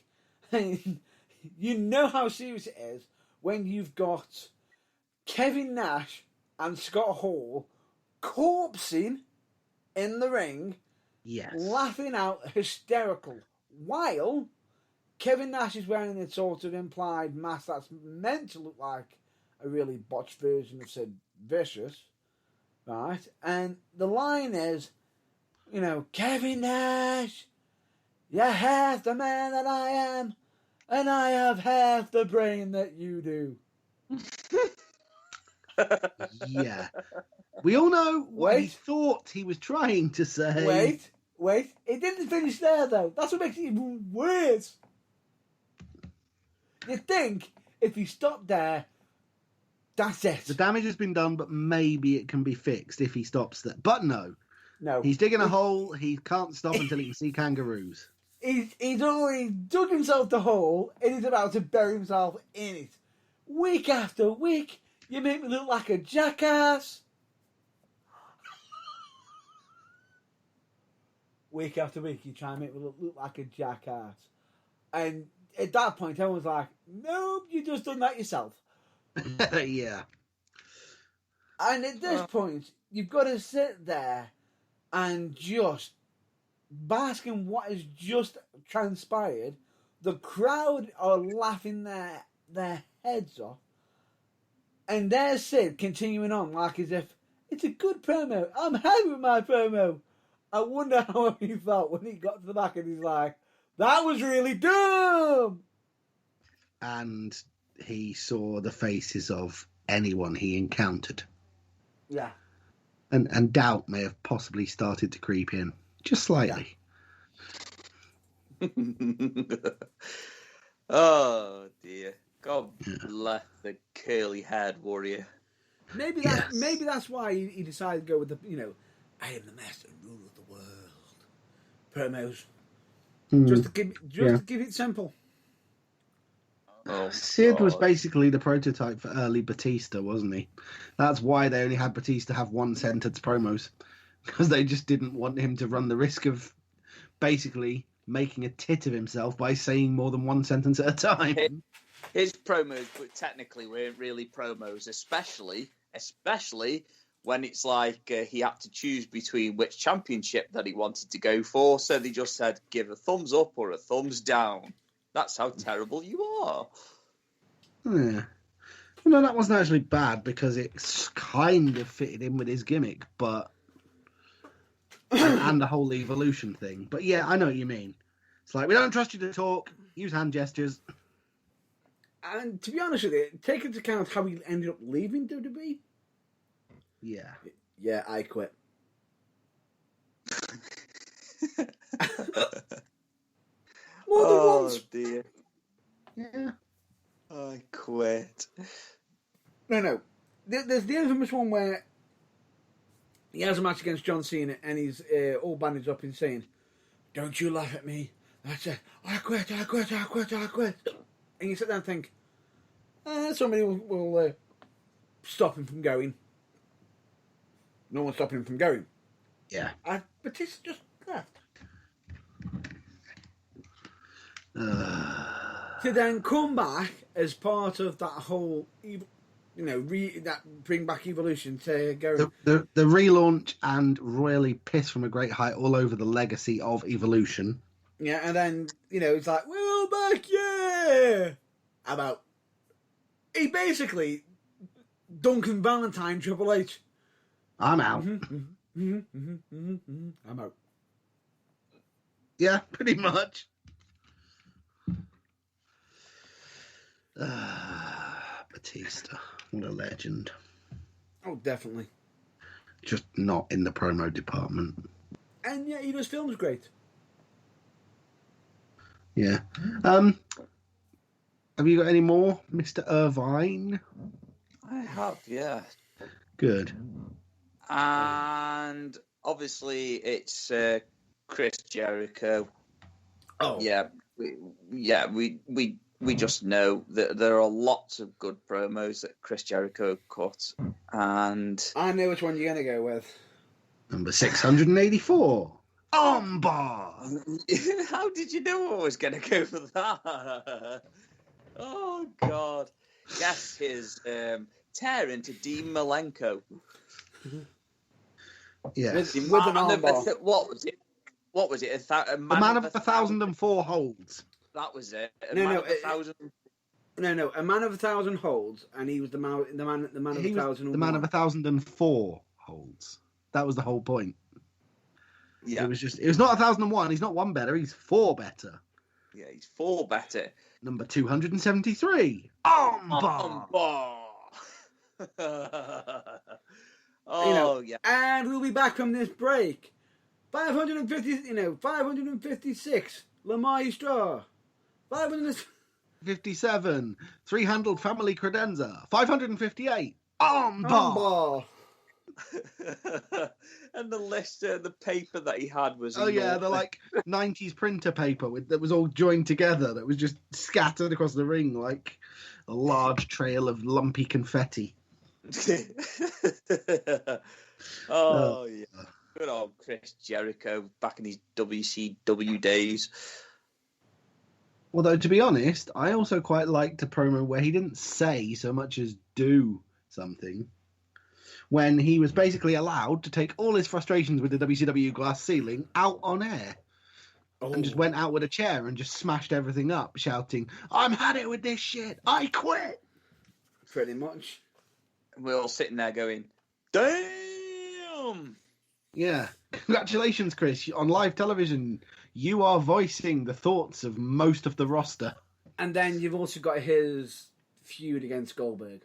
You know how serious it is when you've got Kevin Nash and Scott Hall corpsing in the ring, laughing out hysterical, while Kevin Nash is wearing a sort of implied mask that's meant to look like a really botched version of Sid Vicious, right? And the line is, Kevin Nash, you're half the man that I am, and I have half the brain that you do. Yeah. We all know what he thought he was trying to say. Wait. It didn't finish there, though. That's what makes it even worse. You'd think if he stopped there, that's it. The damage has been done, but maybe it can be fixed if he stops there. But no. No. He's digging a hole. He can't stop until he can see kangaroos. He's already dug himself the hole and he's about to bury himself in it. Week after week, you make me look like a jackass. Week after week, you try and make me look like a jackass. And at that point, everyone's like, nope, you just done that yourself. Yeah. And at this point, you've got to sit there and just bask in what has just transpired. The crowd are laughing their heads off. And there's Sid continuing on like as if it's a good promo. I'm happy with my promo. I wonder how he felt when he got to the back and he's like, that was really dumb. And he saw the faces of anyone he encountered. Yeah. And doubt may have possibly started to creep in. Just slightly. Yeah. Oh, dear. God bless the curly-haired warrior. Maybe that's why he decided to go with the, I am the master and ruler of the world. Promos. Just to keep it simple. Oh, Sid was basically the prototype for early Batista, wasn't he? That's why they only had Batista have one-sentence promos. Because they just didn't want him to run the risk of basically making a tit of himself by saying more than one sentence at a time. His promos, but technically weren't really promos, especially when it's like he had to choose between which championship that he wanted to go for. So they just said, give a thumbs up or a thumbs down. That's how terrible you are. Yeah. Well, no, that wasn't actually bad because it kind of fitted in with his gimmick, but and the whole evolution thing. But yeah, I know what you mean. It's like, we don't trust you to talk. Use hand gestures. And to be honest with you, take into account how he ended up leaving WWE. Yeah. Yeah, I quit. More than once. Dear. Yeah. I quit. No. There's the infamous one where he has a match against John Cena and he's all bandaged up and saying, "Don't you laugh at me. That's it. I quit. And you sit there and think, somebody will stop him from going. No one's stopping him from going. Yeah. But he's just left. To then come back as part of that whole, that bring back Evolution to go. The relaunch and royally piss from a great height all over the legacy of Evolution. Yeah, and then, it's like, we're all back, yeah! About. He basically, Duncan Valentine, Triple H. I'm out. I'm out. Yeah, pretty much. Batista, what a legend. Oh, definitely. Just not in the promo department. And yeah, he does films great. Yeah. Have you got any more, Mr. Irvine? I have, yeah. Good. And obviously it's Chris Jericho. Oh. Yeah. We just know that there are lots of good promos that Chris Jericho cut. And I know which one you're going to go with. Number 684. Armbar. How did you know I was going to go for that? Oh, God. Yes, his tear into Dean Malenko. Yeah. With an armbar. What was it? A man of 1,004 holds. That was it. A No, man no, of 1,000. No, a man of 1,000 holds, and he was the man of 1,000. The man of 1,004 holds. That was the whole point. Yeah. It was not 1,001. He's not one better. He's four better. Yeah, he's four better. Number 273. Armbar. Yeah. And we'll be back from this break. 556. Le Maestro. 57. Three-handled family credenza. 558. Armbar. And the list, the paper that he had was. Oh yeah, the 90s printer paper that was all joined together. That was just scattered across the ring like a large trail of lumpy confetti. Yeah. Good old Chris Jericho back in his WCW days. Although, to be honest, I also quite liked a promo where he didn't say so much as do something. When he was basically allowed to take all his frustrations with the WCW glass ceiling out on air. Oh. And just went out with a chair and just smashed everything up, shouting, "I'm had it with this shit. I quit." Pretty much. We're all sitting there going, damn! Yeah. Congratulations, Chris. On live television, you are voicing the thoughts of most of the roster. And then you've also got his feud against Goldberg.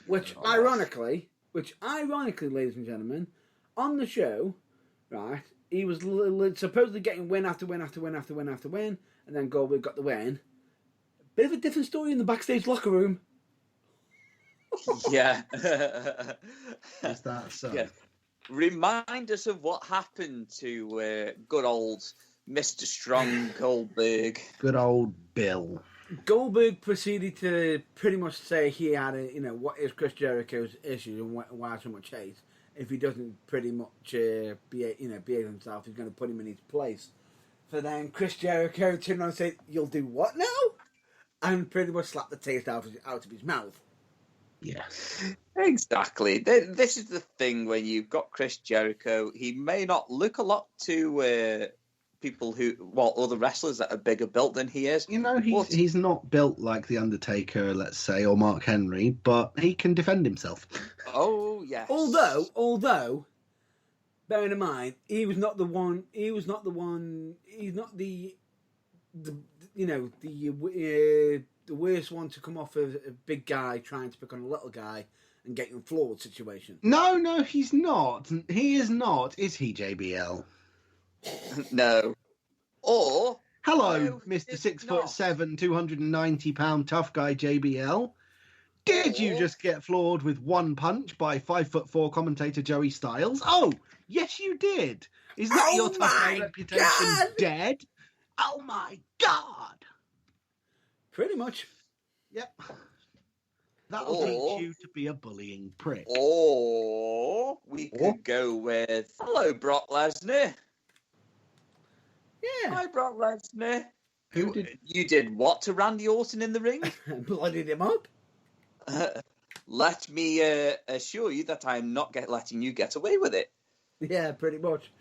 Which ironically, ladies and gentlemen, on the show, right, he was supposedly getting win after win after win after win after win, and then Goldberg got the win. Bit of a different story in the backstage locker room. Yeah. Is that so? Yeah. Remind us of what happened to good old Mr. Strong Goldberg. Good old Bill. Goldberg proceeded to pretty much say he had what is Chris Jericho's issue and why so much hate. If he doesn't pretty much behave himself, he's going to put him in his place. So then Chris Jericho turned around and said, "You'll do what now?" And pretty much slapped the taste out of his mouth. Yes. Exactly. This is the thing when you've got Chris Jericho. He may not look a lot to other wrestlers that are bigger built than he is. You know, he's not built like The Undertaker, let's say, or Mark Henry, but he can defend himself. Oh, yes. Although, bearing in mind, he's not the worst one to come off of a big guy trying to pick on a little guy and get you in a flawed situation. No, he's not. He is not, is he, JBL? No. Or Hello, no, Mr. it's 6'7", 290-pound tough guy JBL. Did you just get floored with one punch by 5'4" commentator Joey Styles? Oh, yes, you did. Is that your tough guy reputation dead? Oh my God! Pretty much. Yep. That'll teach you to be a bullying prick. Or we could go with hello, Brock Lesnar. Yeah. Hi, Brock Lesnar. You did what to Randy Orton in the ring? Bloodied him up. Let me assure you that I'm not letting you get away with it. Yeah, pretty much.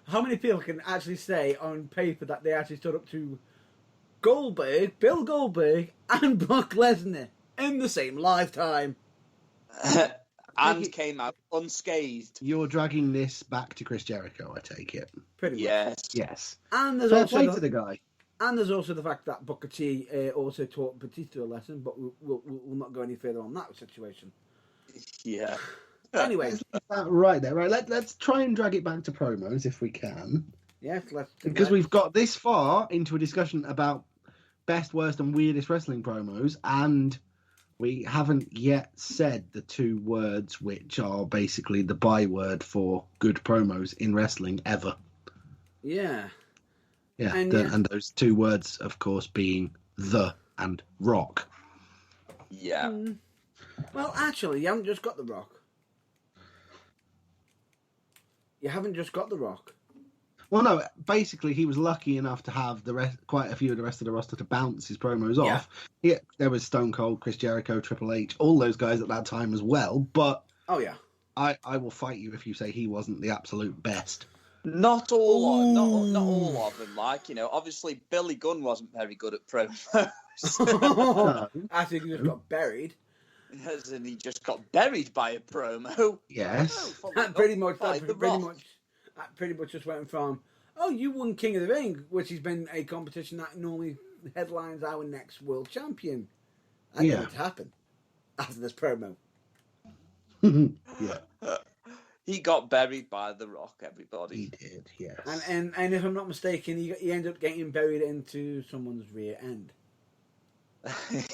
How many people can actually say on paper that they actually stood up to Bill Goldberg, and Brock Lesnar in the same lifetime? And came out unscathed. You're dragging this back to Chris Jericho, I take it. Pretty much. Yes. And there's Fair also play to the guy. And there's also the fact that Booker T also taught Batista a lesson, but we'll not go any further on that situation. Yeah. Anyway. Right there. Right, let's try and drag it back to promos if we can. Yes, let's do Because that. we've got this far into a discussion about best, worst, and weirdest wrestling promos, and we haven't yet said the two words which are basically the byword for good promos in wrestling ever. Yeah. Yeah, And and those two words, of course, being the and rock. Yeah. Well, actually, you haven't just got The Rock. Well, no, basically he was lucky enough to have quite a few of the rest of the roster to bounce his promos off. Yeah, there was Stone Cold, Chris Jericho, Triple H, all those guys at that time as well. But oh yeah, I will fight you if you say he wasn't the absolute best. Not all, not all of them. Like, obviously Billy Gunn wasn't very good at promos. No. I think he just got buried. And he just got buried by a promo. Yes. That pretty much just went from, oh, you won King of the Ring, which has been a competition that normally headlines our next world champion. That's going to happen after this promo. Yeah. He got buried by The Rock, everybody. He did, yes. And if I'm not mistaken, he ended up getting buried into someone's rear end.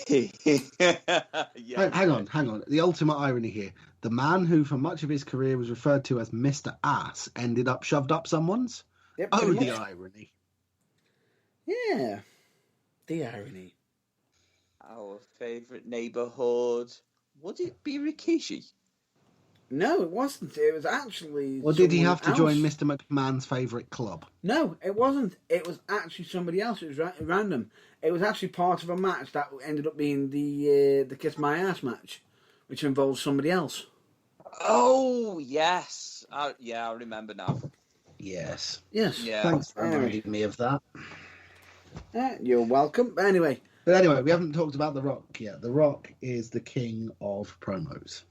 Yeah. Hang on. The ultimate irony here. The man who for much of his career was referred to as Mr. Ass ended up shoved up someone's? Yep, Oh, pretty the much. irony. Yeah. The irony. Our favourite neighbourhood. Would it be Rikishi? No, it wasn't. It was actually. Or did he have to join else. Mr. McMahon's favourite club? No, it wasn't. It was actually somebody else. It was random. It was actually part of a match that ended up being the Kiss My Ass match, which involved somebody else. Oh, yes. I remember now. Yes. Yes. Yeah. Thanks for reminding me of that. You're welcome. But anyway. But anyway, we haven't talked about The Rock yet. The Rock is the king of promos.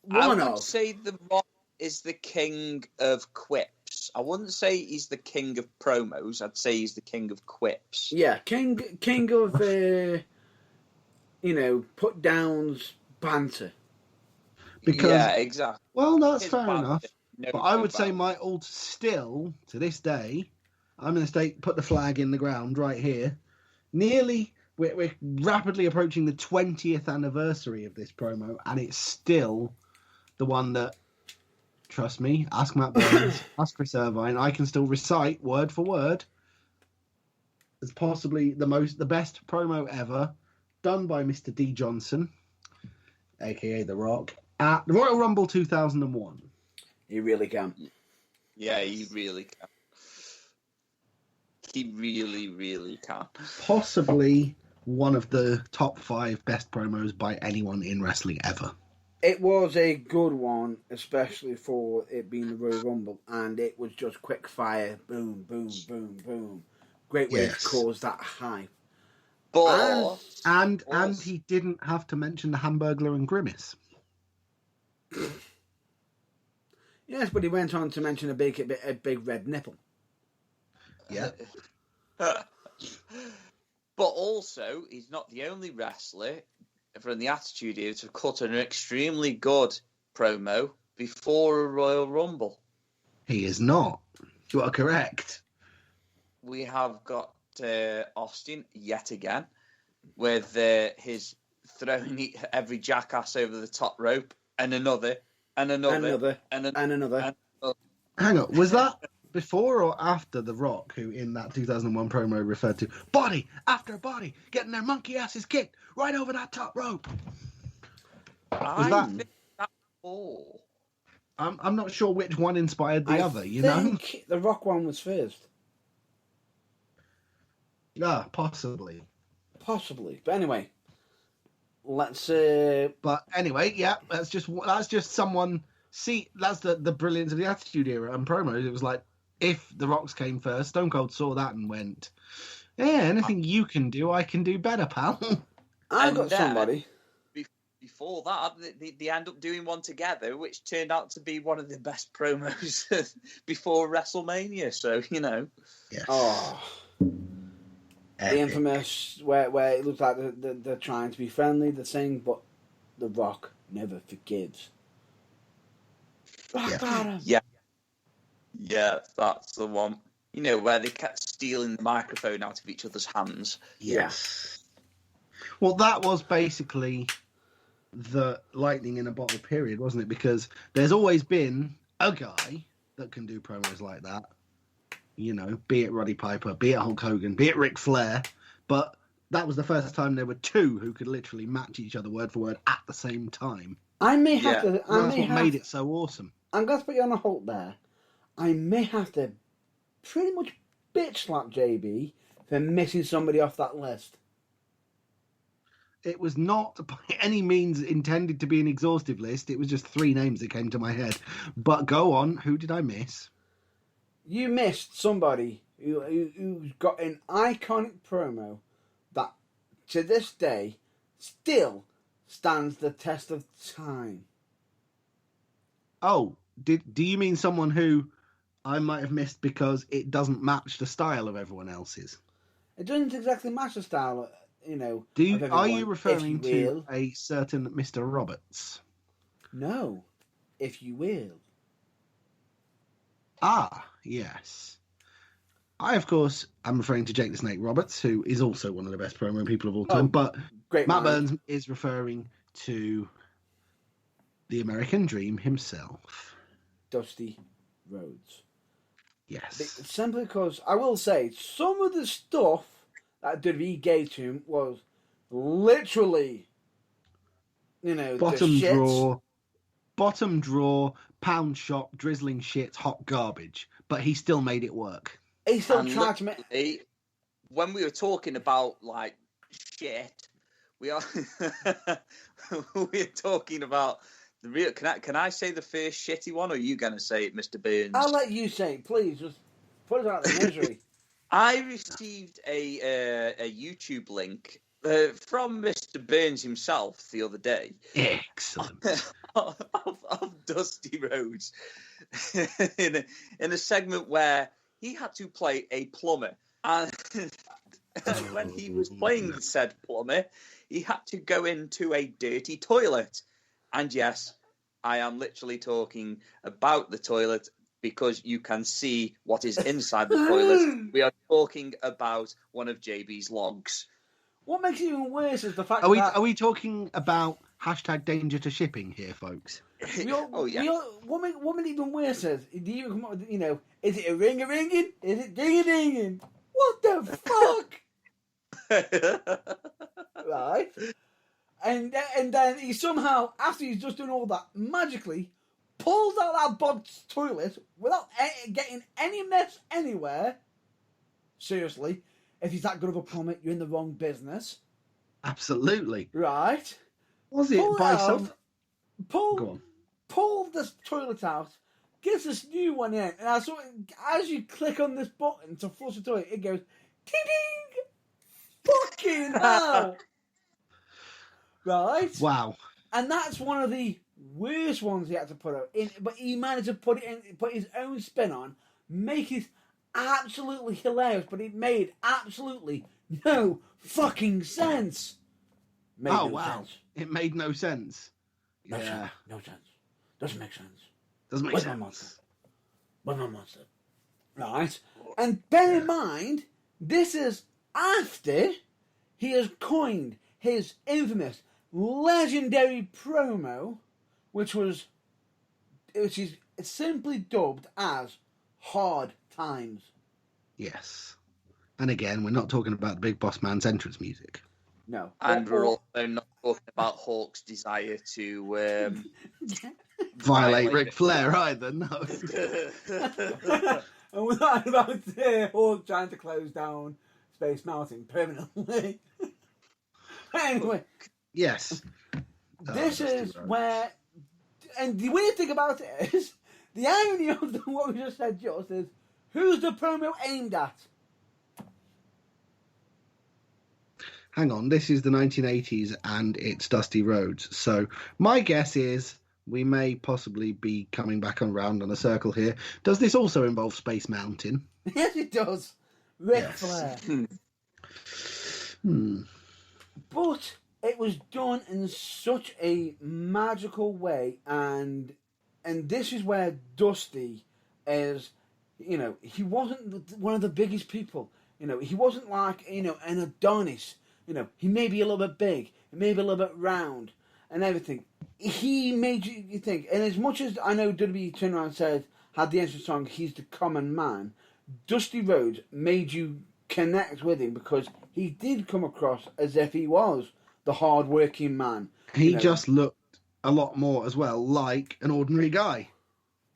I would say The Rock is the king of quips. I wouldn't say he's the king of promos. I'd say he's the king of quips. Yeah, king of put downs, banter. Because, yeah, exactly. Well, that's His fair banter, enough. no But I would say banter. my old still, to this day, I'm going to put the flag in the ground right here. We're rapidly approaching the 20th anniversary of this promo, and it's still the one that, trust me, ask Matt Burns, ask Chris Irvine, I can still recite word for word as possibly the best promo ever done by Mr. D. Johnson, aka The Rock, at the Royal Rumble 2001. You really can. Yeah, he really can. He really, really can. Possibly one of the top 5 best promos by anyone in wrestling ever. It was a good one, especially for it being the Royal Rumble, and it was just quick fire, boom, boom, boom, boom. Great way to cause that hype. But And he didn't have to mention the Hamburglar and Grimace. Yes, but he went on to mention a big red nipple. Yeah. But also, he's not the only wrestler from the Attitude Era to cut an extremely good promo before a Royal Rumble. He is not. You are correct. We have got Austin yet again with his throwing every jackass over the top rope and another. Hang on, was that before or after The Rock, who in that 2001 promo referred to body after body getting their monkey asses kicked right over that top rope? I think that's all. I'm not sure which one inspired the other, you know? I think the Rock one was first. Yeah, possibly. Possibly. But anyway, let's... But anyway, yeah, that's just someone... See, that's the brilliance of the Attitude Era and promos. It was like, if The Rocks came first, Stone Cold saw that and went, yeah, anything you can do, I can do better, pal. I got somebody. Before that, they end up doing one together, which turned out to be one of the best promos before WrestleMania. So, you know. Yes. Oh. The infamous, where it looks like they're trying to be friendly, they're saying, but The Rock never forgives. Rock bottom. Yeah, that's the one. You know, where they kept stealing the microphone out of each other's hands. Yes. Well, that was basically the lightning in a bottle period, wasn't it? Because there's always been a guy that can do promos like that. You know, be it Roddy Piper, be it Hulk Hogan, be it Ric Flair. But that was the first time there were two who could literally match each other word for word at the same time. I may have to... That's what made it so awesome. I'm going to put you on a halt there. I may have to pretty much bitch slap JB for missing somebody off that list. It was not by any means intended to be an exhaustive list. It was just 3 names that came to my head. But go on, who did I miss? You missed somebody who's got an iconic promo that, to this day, still stands the test of time. Oh, do you mean someone who I might have missed because it doesn't match the style of everyone else's? It doesn't exactly match the style, you know. Are you referring to a certain Mr. Roberts? No, if you will. Ah, yes. I, of course, am referring to Jake the Snake Roberts, who is also one of the best promo people of all time. But great Matt man. Burns is referring to the American Dream himself. Dusty Rhodes. Yes. Simply because, I will say, some of the stuff that WWE gave to him was literally, you know, bottom drawer, pound shop, drizzling shit, hot garbage. But he still made it work. He still tried to make... When we were talking about, like, shit, we're talking about the real... Can I say the first shitty one, or are you going to say it, Mr. Burns? I'll let you say it, please. Just put it out of the misery. I received a YouTube link from Mr. Burns himself the other day. Excellent. of Dusty Rhodes in a segment where he had to play a plumber, and when he was playing said plumber, he had to go into a dirty toilet. And yes, I am literally talking about the toilet because you can see what is inside the toilet. We are talking about one of JB's logs. What makes it even worse is the fact that... Are we talking about #danger to shipping here, folks? What makes it even worse is, do you come up with, you know, is it a ring-a-ringing? Is it ding-a-dinging? What the fuck? Right? And then he somehow, after he's just done all that, magically pulls out that Bob's toilet without getting any mess anywhere. Seriously, if he's that good of a plumber, you're in the wrong business. Absolutely. right? Was it Pull by out, some? Go Pull on. pull this toilet out, gets this new one in, and as you click on this button to flush the toilet, it goes ding ding, fucking hell, right? Wow. And that's one of the worst ones he had to put out in, but he managed to put it in, put his own spin on, make it absolutely hilarious, but it made absolutely no fucking sense. Made Oh no wow. sense. It made no sense. No Yeah. sense. No sense. Doesn't make sense. Doesn't make Where's my sense. monster? Where's my monster? Right. And bear in mind, this is after he has coined his infamous, legendary promo, which is simply dubbed as Hard Times. Yes. And again, we're not talking about the Big Boss Man's entrance music. No. And we're also not talking about Hulk's desire to Violate Ric Flair either, no. And we're not about Hulk trying to close down Space Mountain permanently. Anyway, Yes. this Dusty is Rhodes. where, and the weird thing about it is, the irony of what we just said just is, who's the promo aimed at? Hang on, this is the 1980s and it's Dusty Rhodes. So my guess is we may possibly be coming back around on a circle here. Does this also involve Space Mountain? Yes, it does. Ric Yes. Flair. Hmm. But it was done in such a magical way, and this is where Dusty is. You know, he wasn't one of the biggest people. You know, he wasn't like an Adonis. You know, he may be a little bit big, maybe a little bit round, and everything. He made you think. And as much as I know WWE turned around and said, had the entrance song, "He's the Common Man," Dusty Rhodes made you connect with him because he did come across as if he was the hard-working man. He just looked a lot more as well like an ordinary guy.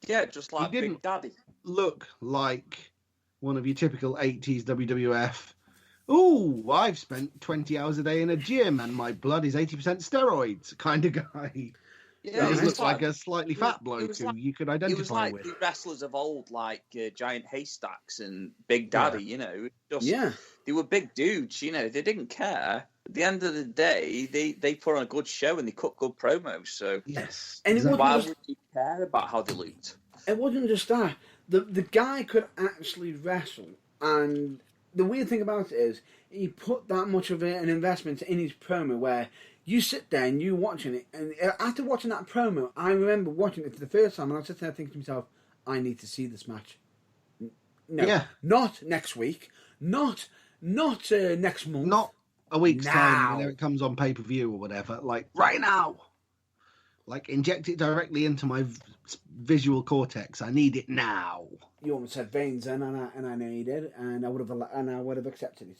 yeah, just like He didn't- Big Daddy. Look like one of your typical 80s WWF. Ooh, I've spent 20 hours a day in a gym and my blood is 80% steroids kind of guy. Yeah, He it's looks like a slightly fat it bloke was who like- you could It identify was like with. the wrestlers of old, like Giant Haystacks and Big Daddy. You know, just Yeah. they were big dudes. You know, they didn't care. At the end of the day, they put on a good show and they cut good promos. So Yes. And it exactly. why wasn't would you care about how they looked? It wasn't just that. The guy could actually wrestle, and the weird thing about it is he put that much of an investment in his promo where you sit there and you're watching it, and after watching that promo, I remember watching it for the first time and I was sitting there thinking to myself, I need to see this match. No, Yeah. not next week, not next month. Not a week's time Now. whenever it comes on pay-per-view or whatever. Like, right now. Like, inject it directly into my visual cortex. I need it now. You almost said veins, and I know you did, and I would have accepted it.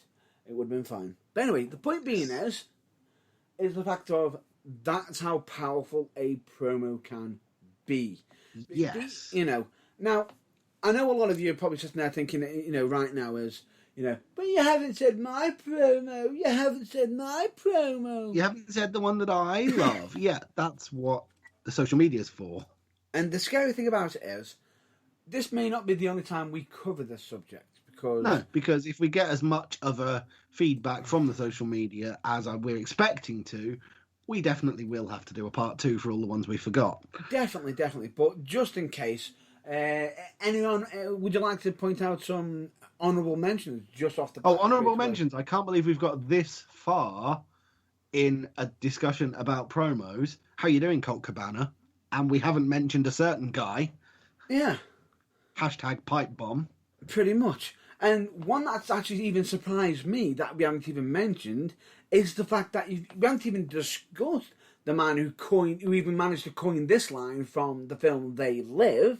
It would have been fine. But anyway, the point being is the fact of that's how powerful a promo can be. Yes. You know, now I know a lot of you are probably sitting there thinking, right now is, but you haven't said my promo. You haven't said my promo. You haven't said the one that I love. Yeah, that's what the social media is for. And the scary thing about it is, this may not be the only time we cover this subject because No, because if we get as much of a feedback from the social media as we're expecting to, we definitely will have to do a part 2 for all the ones we forgot. Definitely. But just in case, anyone, would you like to point out some honourable mentions just off the bat? Oh, honourable straight away? mentions. I can't believe we've got this far in a discussion about promos. How you doing, Colt Cabana? And we haven't mentioned a certain guy. Yeah, Hashtag pipe bomb. pretty much. And one that's actually even surprised me that we haven't even mentioned is the fact that we haven't even discussed the man who even managed to coin this line from the film They Live.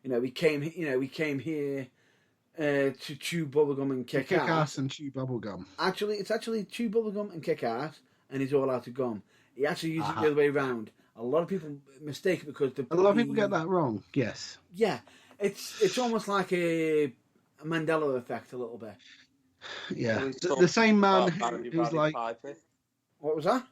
We came here to chew bubblegum and kick Kick ass. ass and chew bubblegum. It's actually chew bubblegum and kick ass, and he's all out of gum. He actually uses it the other way around. A lot of people mistake it because A lot of people get that wrong. Yes. Yeah, it's almost like a Mandela effect a little bit. Yeah. We The talked same man about Barry who's like, Piper. What was that?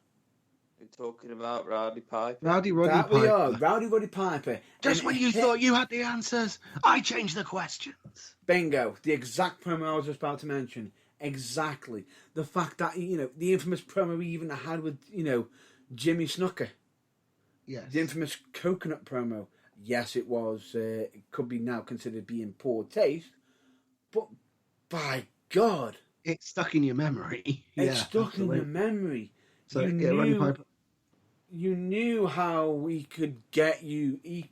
We're talking about Rowdy Piper. Rowdy Roddy That Piper. we are. Rowdy Roddy Piper. Just And when you hit- thought you had the answers, I changed the questions. Bingo. The exact promo I was just about to mention. Exactly. The fact that, the infamous promo we even had with, Jimmy Snooker. Yes. The infamous coconut promo. Yes, it was. It could be now considered being poor taste. But, by God. It's stuck in your memory. It's Yeah, stuck absolutely. in your memory. So, you yeah, Roddy knew, Piper. you knew how he could get you. He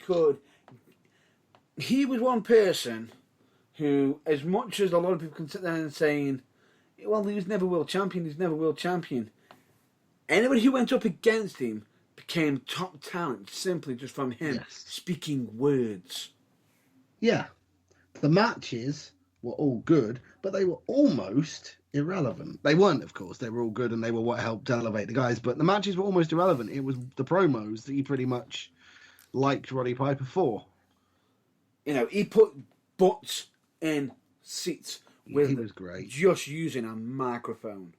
was one person who, as much as a lot of people can sit there and saying, well, he was never world champion, anybody who went up against him became top talent simply just from him speaking words. Yeah. The matches were all good, but they were almost irrelevant. They weren't, of course. They were all good and they were what helped elevate the guys, but the matches were almost irrelevant. It was the promos that he pretty much liked Roddy Piper for. He put butts in seats with He was great. just using a microphone.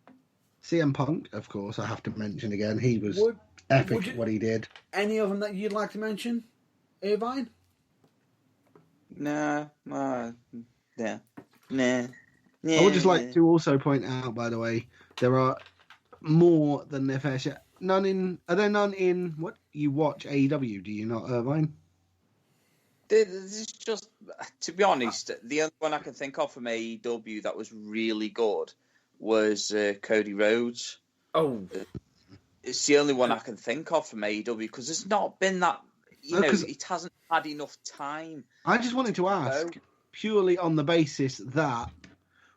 CM Punk, of course, I have to mention again. He was Would epic you- at what he did. Any of them that you'd like to mention, Irvine? Nah. I I would just like to also point out, by the way, there are more than their fair share. Are there none in what you watch AEW? Do you not, Irvine? There's just, to be honest, the only one I can think of from AEW that was really good was Cody Rhodes. Oh, It's the only one I can think of from AEW because there's not been that, it hasn't had enough time. I just wanted to ask, purely on the basis that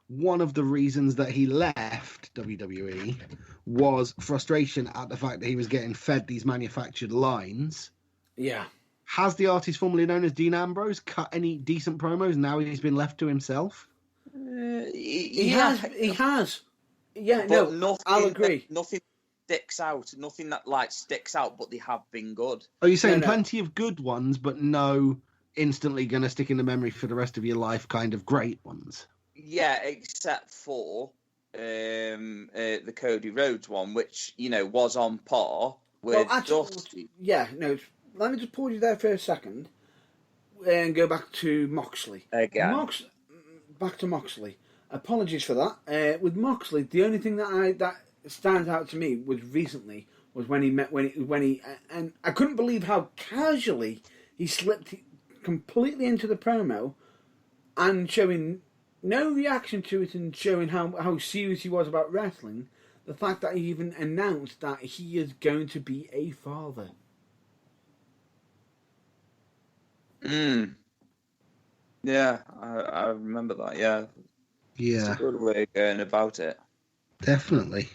one of the reasons that he left WWE was frustration at the fact that he was getting fed these manufactured lines. yeah. Has the artist formerly known as Dean Ambrose cut any decent promos now he's been left to himself? He has. Yeah, But no, I'll agree. Nothing sticks out. Nothing that sticks out, but they have been good. Are you saying No. plenty of good ones, but no instantly going to stick in the memory for the rest of your life kind of great ones? Yeah, except for the Cody Rhodes one, which was on par with Dusty. Yeah, no. Let me just pause you there for a second and go back to Moxley. Again. Back to Moxley. Apologies for that. With Moxley, the only thing that stands out to me was recently was when he and I couldn't believe how casually he slipped completely into the promo and showing no reaction to it and showing how serious he was about wrestling. The fact that he even announced that he is going to be a father. Yeah, I remember that. Yeah, Yeah, it's a good way of going about it. definitely.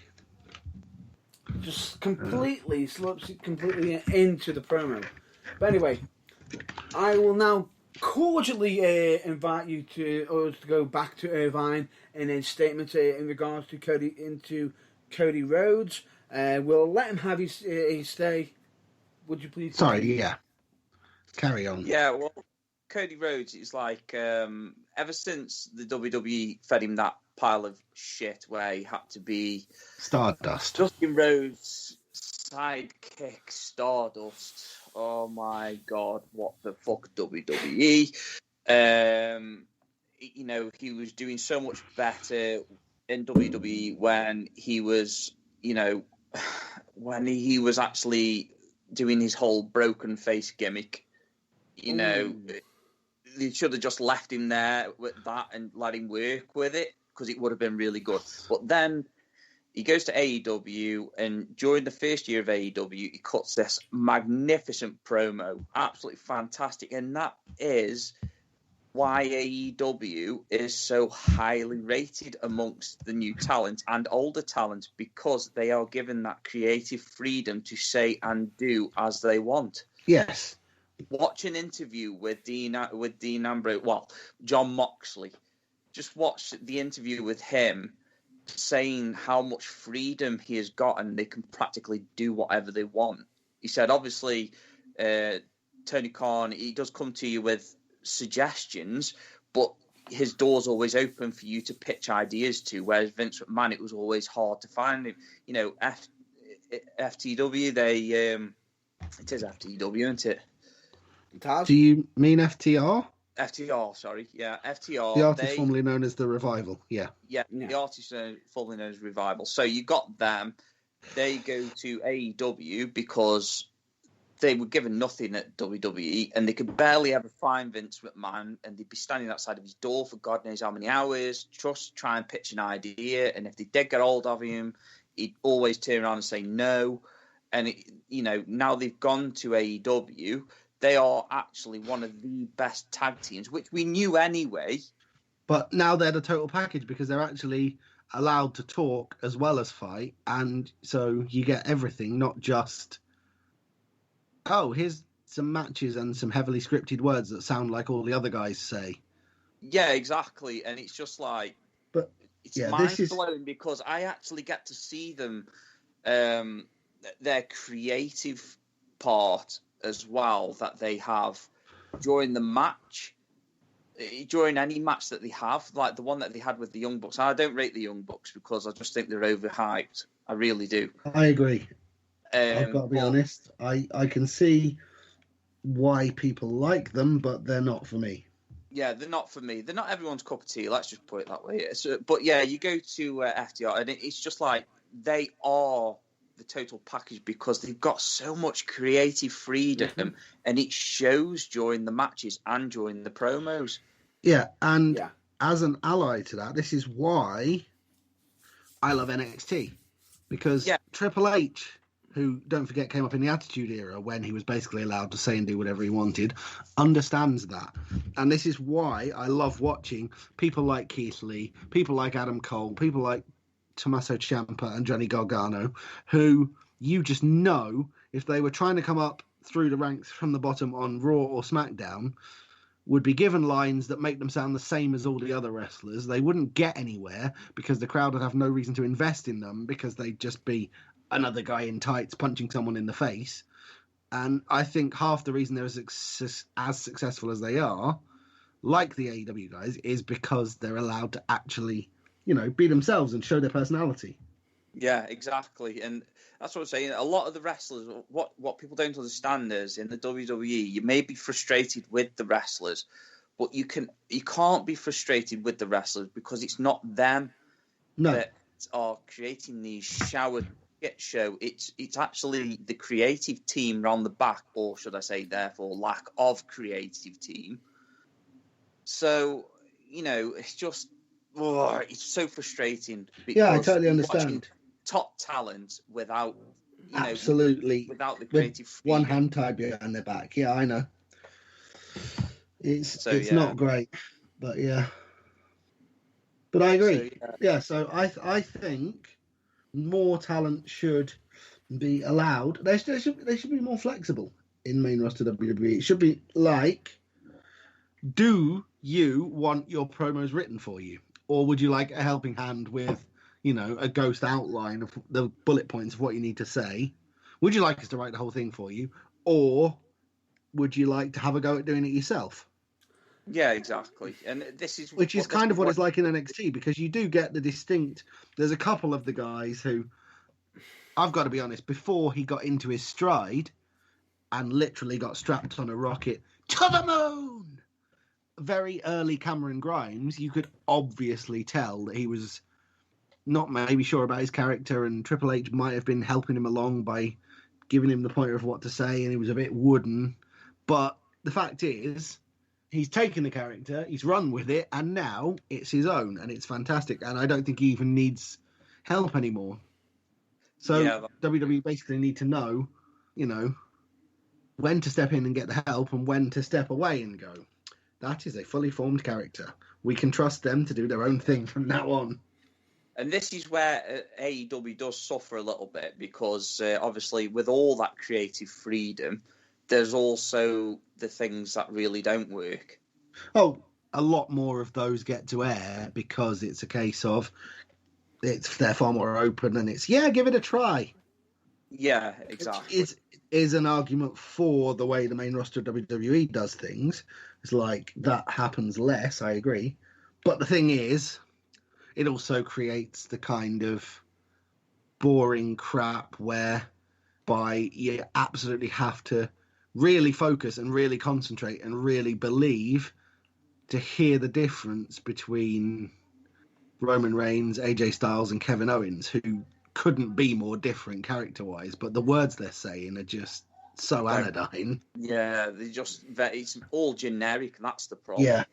Just completely slips it completely into the promo. But anyway, I will now cordially invite you to go back to Irvine in his statement in regards to Cody Rhodes. We'll let him have his stay. Would you please? Sorry, yeah. Carry on. Yeah, well, Cody Rhodes is like, ever since the WWE fed him that pile of shit where he had to be Stardust. Dustin Rhodes' sidekick Stardust. Oh my God, what the fuck, WWE? He was doing so much better in WWE when he was, when he was actually doing his whole broken face gimmick. They should have just left him there with that and let him work with it because it would have been really good. But then he goes to AEW, and during the first year of AEW, he cuts this magnificent promo, absolutely fantastic, and that is why AEW is so highly rated amongst the new talent and older talent, because they are given that creative freedom to say and do as they want. Yes. Watch an interview with Dean Ambrose, John Moxley. Just watch the interview with him saying how much freedom he has gotten. They can practically do whatever they want. He said, obviously, Tony Khan, he does come to you with suggestions, but his door's always open for you to pitch ideas to, whereas Vince McMahon, it was always hard to find him. FTW. It is FTW, isn't it? Taz? Do you mean FTR? FTR, sorry. Yeah, FTR. The artist formerly known as The Revival. Yeah. Yeah, the artist formerly known as Revival. So you got them. They go to AEW because they were given nothing at WWE, and they could barely ever find Vince McMahon, and they'd be standing outside of his door for God knows how many hours, just try and pitch an idea. And if they did get hold of him, he'd always turn around and say no. And now they've gone to AEW. They are actually one of the best tag teams, which we knew anyway. But now they're the total package because they're actually allowed to talk as well as fight, and so you get everything, not just, oh, here's some matches and some heavily scripted words that sound like all the other guys say. Yeah, exactly. And it's just like, but it's mind-blowing because I actually get to see them, their creative part as well that they have during the match, during any match that they have, like the one that they had with the Young Bucks. I don't rate the Young Bucks because I just think they're overhyped. I really do. I agree. I've got to be honest. I can see why people like them, but they're not for me. Yeah, they're not for me. They're not everyone's cup of tea. Let's just put it that way. But yeah, you go to FTR, and it's just like they are the total package because they've got so much creative freedom, and it shows during the matches and during the promos. Yeah, and as an ally to that, this is why I love NXT, because Triple H, who, don't forget, came up in the Attitude Era when he was basically allowed to say and do whatever he wanted, understands that. And this is why I love watching people like Keith Lee, people like Adam Cole, people like Tommaso Ciampa and Johnny Gargano, who you just know if they were trying to come up through the ranks from the bottom on Raw or SmackDown, would be given lines that make them sound the same as all the other wrestlers. They wouldn't get anywhere because the crowd would have no reason to invest in them because they'd just be another guy in tights punching someone in the face. And I think half the reason they're as successful as they are, like the AEW guys, is because they're allowed to actually, be themselves and show their personality. Yeah, exactly. And that's what I'm saying. A lot of the wrestlers, what people don't understand is in the WWE, you may be frustrated with the wrestlers, but you can't be frustrated with the wrestlers because it's not them that are creating these showered shit show. It's actually the creative team around the back, or should I say, therefore, lack of creative team. So, it's just, it's so frustrating. Yeah, I totally understand. Top talent without, absolutely, without the creative freedom. One hand tied behind their back. Yeah, I know. It's not great, but yeah. But I agree. So I think more talent should be allowed. They should be more flexible in main roster WWE. It should be like, do you want your promos written for you, or would you like a helping hand with, a ghost outline of the bullet points of what you need to say? Would you like us to write the whole thing for you, or would you like to have a go at doing it yourself? Yeah, exactly. And which is kind of what it's like in NXT, because you do get the distinct. There's a couple of the guys who, I've got to be honest, before he got into his stride and literally got strapped on a rocket to the moon, very early Cameron Grimes, you could obviously tell that he was not maybe sure about his character, and Triple H might have been helping him along by giving him the pointer of what to say, and he was a bit wooden. But the fact is, he's taken the character, he's run with it, and now it's his own, and it's fantastic. And I don't think he even needs help anymore. So WWE basically need to know, when to step in and get the help and when to step away and go, that is a fully formed character. We can trust them to do their own thing from now on. And this is where AEW does suffer a little bit because obviously with all that creative freedom, there's also the things that really don't work. Oh, a lot more of those get to air because it's a case of they're far more open and it's, give it a try. Yeah, exactly. It is an argument for the way the main roster of WWE does things. It's like that happens less, I agree. But the thing is, it also creates the kind of boring crap whereby you absolutely have to really focus and really concentrate and really believe to hear the difference between Roman Reigns, AJ Styles, and Kevin Owens, who couldn't be more different character-wise, but the words they're saying are just so anodyne. Yeah, it's all generic, and that's the problem. Yeah.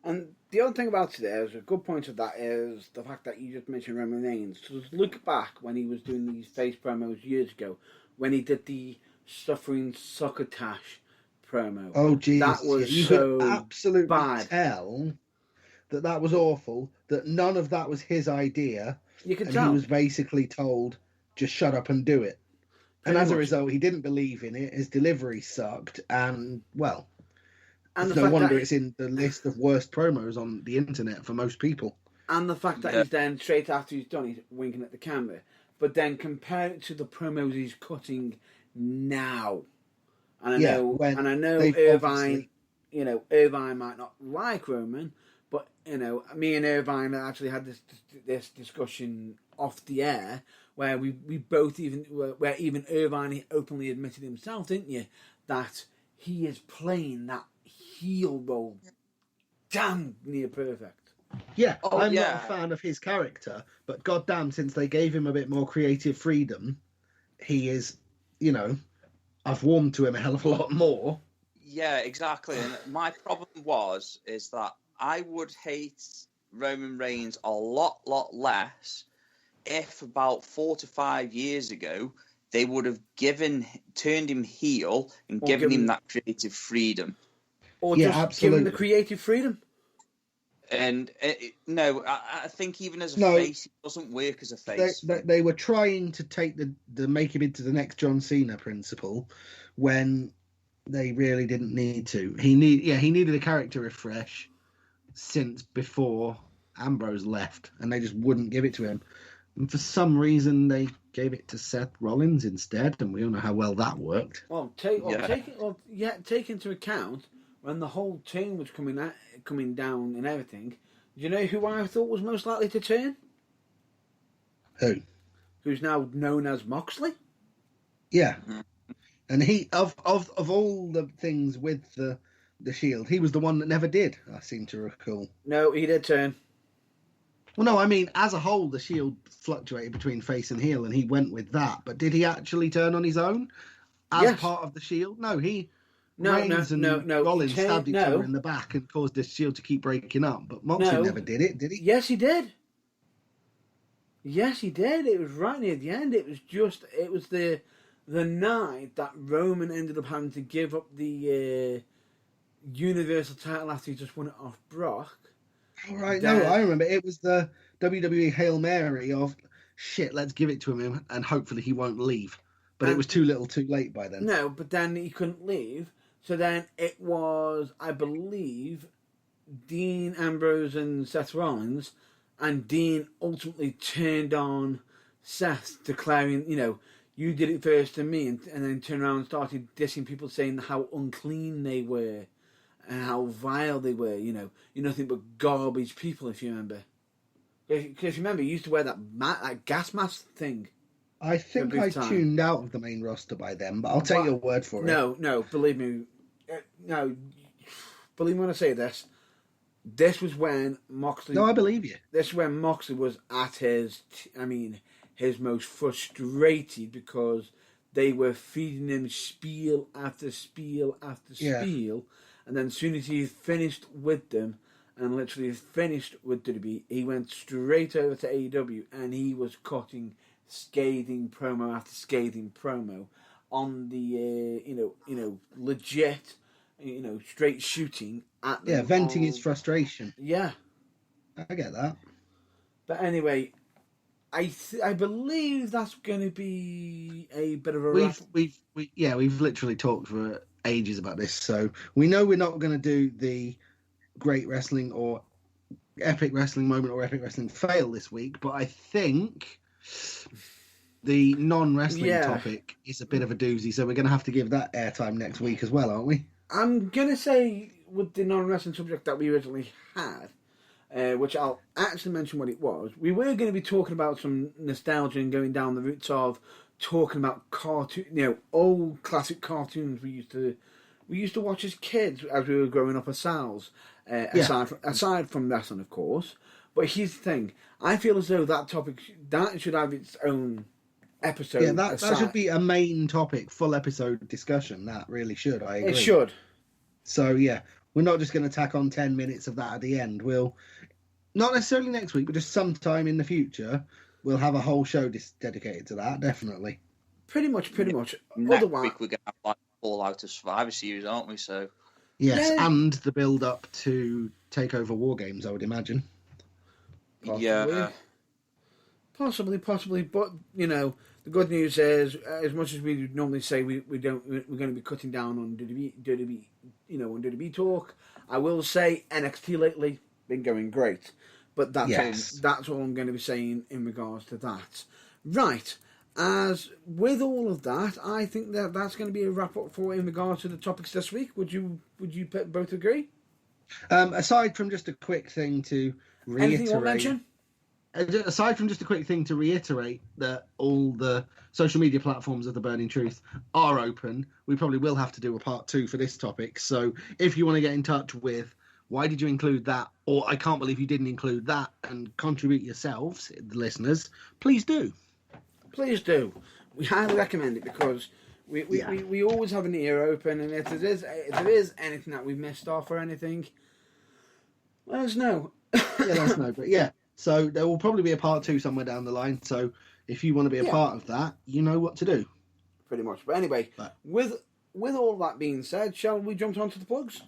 And the other thing about today is a good point of that is the fact that you just mentioned Roman Reigns. So just look back when he was doing these face promos years ago, when he did the Suffering Succotash promo. Oh, Jesus. That was you so could absolutely bad. tell that was awful, that none of that was his idea. You could and tell. he was basically told, just shut up and do it. And as a result, he didn't believe in it. His delivery sucked. And, well, and no wonder it's in the list of worst promos on the internet for most people. And the fact that he's then, straight after he's done, he's winking at the camera. But then compare it to the promos he's cutting now. And I know Irvine, Irvine might not like Roman, but, me and Irvine actually had this discussion off the air where we both where even Irvine openly admitted himself, didn't you, that he is playing that heel role damn near perfect. Yeah, I'm not a fan of his character, but goddamn, since they gave him a bit more creative freedom, he is, I've warmed to him a hell of a lot more. Yeah, exactly. And my problem is that I would hate Roman Reigns a lot less if about 4 to 5 years ago they would have turned him heel and given him that creative freedom. Or just give him the creative freedom. And no, I think even as a face, it doesn't work as a face. They were trying to take the make him into the next John Cena principle when they really didn't need to. He needed a character refresh since before Ambrose left, and they just wouldn't give it to him. And for some reason, they gave it to Seth Rollins instead, and we all know how well that worked. Well, take into account when the whole team was coming down and everything. Do you know who I thought was most likely to turn? Who? Who's now known as Moxley? Yeah, and he of all the things with the Shield, he was the one that never did. I seem to recall. No, he did turn. Well, no, I mean, as a whole, the Shield fluctuated between face and heel, and he went with that. But did he actually turn on his own as part of the Shield? No, Reigns and Rollins stabbed each other in the back and caused the Shield to keep breaking up. But Moxley never did it, did he? Yes, he did. Yes, he did. It was right near the end. It was the night that Roman ended up having to give up the Universal title after he just won it off Brock. Oh, right, no, I remember. It was the WWE Hail Mary of, shit, let's give it to him and hopefully he won't leave. But it was too little too late by then. No, but then he couldn't leave. So then it was, I believe, Dean Ambrose and Seth Rollins, and Dean ultimately turned on Seth, declaring, you did it first to me, and then turned around and started dissing people, saying how unclean they were and how vile they were. You're nothing but garbage people, if you remember. Because you remember, he used to wear that gas mask thing. I think I tuned out of the main roster by then, but I'll take your word for it. No, believe me. Believe me when I say this. This was when Moxley... No, I believe you. This is when Moxley was at his most frustrated because they were feeding him spiel after spiel after spiel. And then as soon as he finished with them and literally finished with WWE, he went straight over to AEW and he was cutting scathing promo after scathing promo on the legit straight shooting at them. Venting his frustration. Yeah, I get that. But anyway, I believe that's going to be a bit of a we've literally talked for ages about this, so we know we're not going to do the great wrestling or epic wrestling moment or epic wrestling fail this week, but I think the non-wrestling topic is a bit of a doozy, so we're going to have to give that airtime next week as well, aren't we? I'm going to say with the non-wrestling subject that we originally had, which I'll actually mention what it was. We were going to be talking about some nostalgia and going down the routes of talking about old classic cartoons we used to watch as kids as we were growing up ourselves. Aside from wrestling, of course. But here's the thing: I feel as though that topic should have its own episode. Yeah, that should be a main topic, full episode discussion. That really should. I agree. It should. So yeah, we're not just going to tack on 10 minutes of that at the end. We'll not necessarily next week, but just sometime in the future, we'll have a whole show dedicated to that. Definitely. Pretty much. Next week we're going to have like Fallout of Survivor series, aren't we? So. Yes, and the build up to Takeover War Games, I would imagine. Possibly. Yeah. Possibly, but the good news is, as much as we normally say we're going to be cutting down on WWE, on WWE talk, I will say NXT lately been going great, but that's all I'm going to be saying in regards to that. Right, as with all of that, I think that's going to be a wrap up for in regards to the topics this week. Would you both agree? Aside from just a quick thing to reiterate. Anything you want to mention? Aside from just a quick thing to reiterate that all the social media platforms of The Burning Truth are open, we probably will have to do a part 2 for this topic. So if you want to get in touch with why did you include that, or I can't believe you didn't include that, and contribute yourselves, the listeners, please do. Please do. We highly recommend it because we always have an ear open, and if there is anything that we missed off or anything, let us know. Let us know. But yeah. So there will probably be a part 2 somewhere down the line. So if you want to be a part of that, you know what to do. Pretty much. But anyway, with all that being said, shall we jump onto the plugs?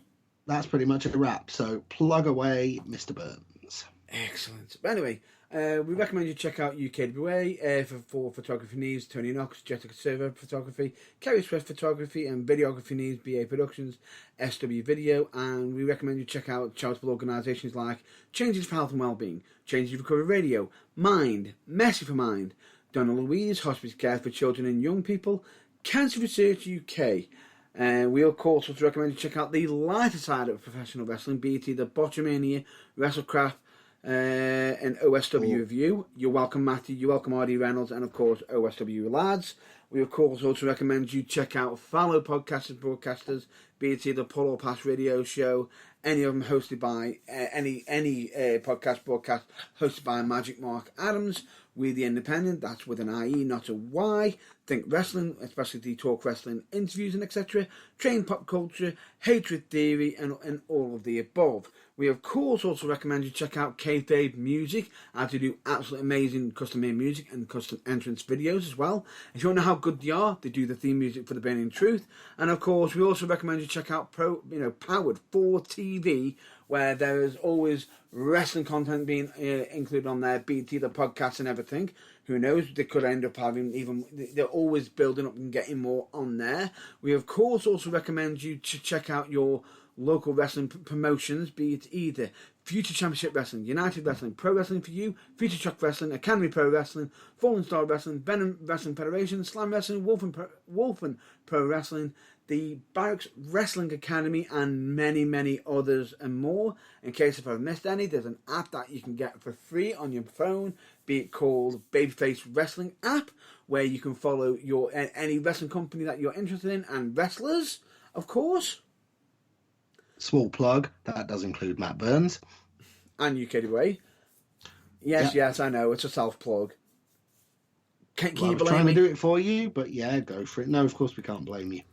That's pretty much a wrap. So plug away, Mr. Burns. Excellent. But anyway, we recommend you check out UKWA for photography needs, Tony Knox, Jessica Server Photography, Kerry Swift Photography, and videography needs, BA Productions, SW Video. And we recommend you check out charitable organisations like Changes for Health and Wellbeing, Changes Recovery Radio, Mind, Messy for Mind, Donna Louise, Hospice Care for Children and Young People, Cancer Research UK. We of course also recommend you check out the lighter side of professional wrestling, be it either Botchamania, WrestleCraft, and OSW Review. You're welcome, Matthew. You're welcome, R.D. Reynolds, and of course OSW Lads. We of course also recommend you check out fellow broadcasters, be it either Pull or Pass Radio Show, any of them hosted by any broadcast hosted by Magic Mark Adams. We the Independent, that's with an IE, not a Y. Think Wrestling, especially the Talk Wrestling interviews and etc. Train Pop Culture, Hatred Theory, and all of the above. We of course also recommend you check out Kayfabe Music, as they do absolutely amazing custom-made music and custom entrance videos as well. If you want to know how good they are, they do the theme music for The Burning Truth. And of course, we also recommend you check out Powered for TV, where there is always wrestling content being included on there, be it either podcasts and everything. Who knows? They could end up having they're always building up and getting more on there. We of course also recommend you to check out your local wrestling promotions, be it either Future Championship Wrestling, United Wrestling, Pro Wrestling for You, Future Shock Wrestling, Academy Pro Wrestling, Fallen Star Wrestling, Venom Wrestling Federation, Slam Wrestling, Wolfen Pro Wrestling, the Barracks Wrestling Academy, and many, many others and more. In case if I've missed any, there's an app that you can get for free on your phone, be it called Babyface Wrestling app, where you can follow any wrestling company that you're interested in, and wrestlers, of course. Small plug, that does include Matt Burns. And UKWA. Yes, I know, it's a self-plug. Can you blame me? I was trying to do it for you, but yeah, go for it. No, of course we can't blame you.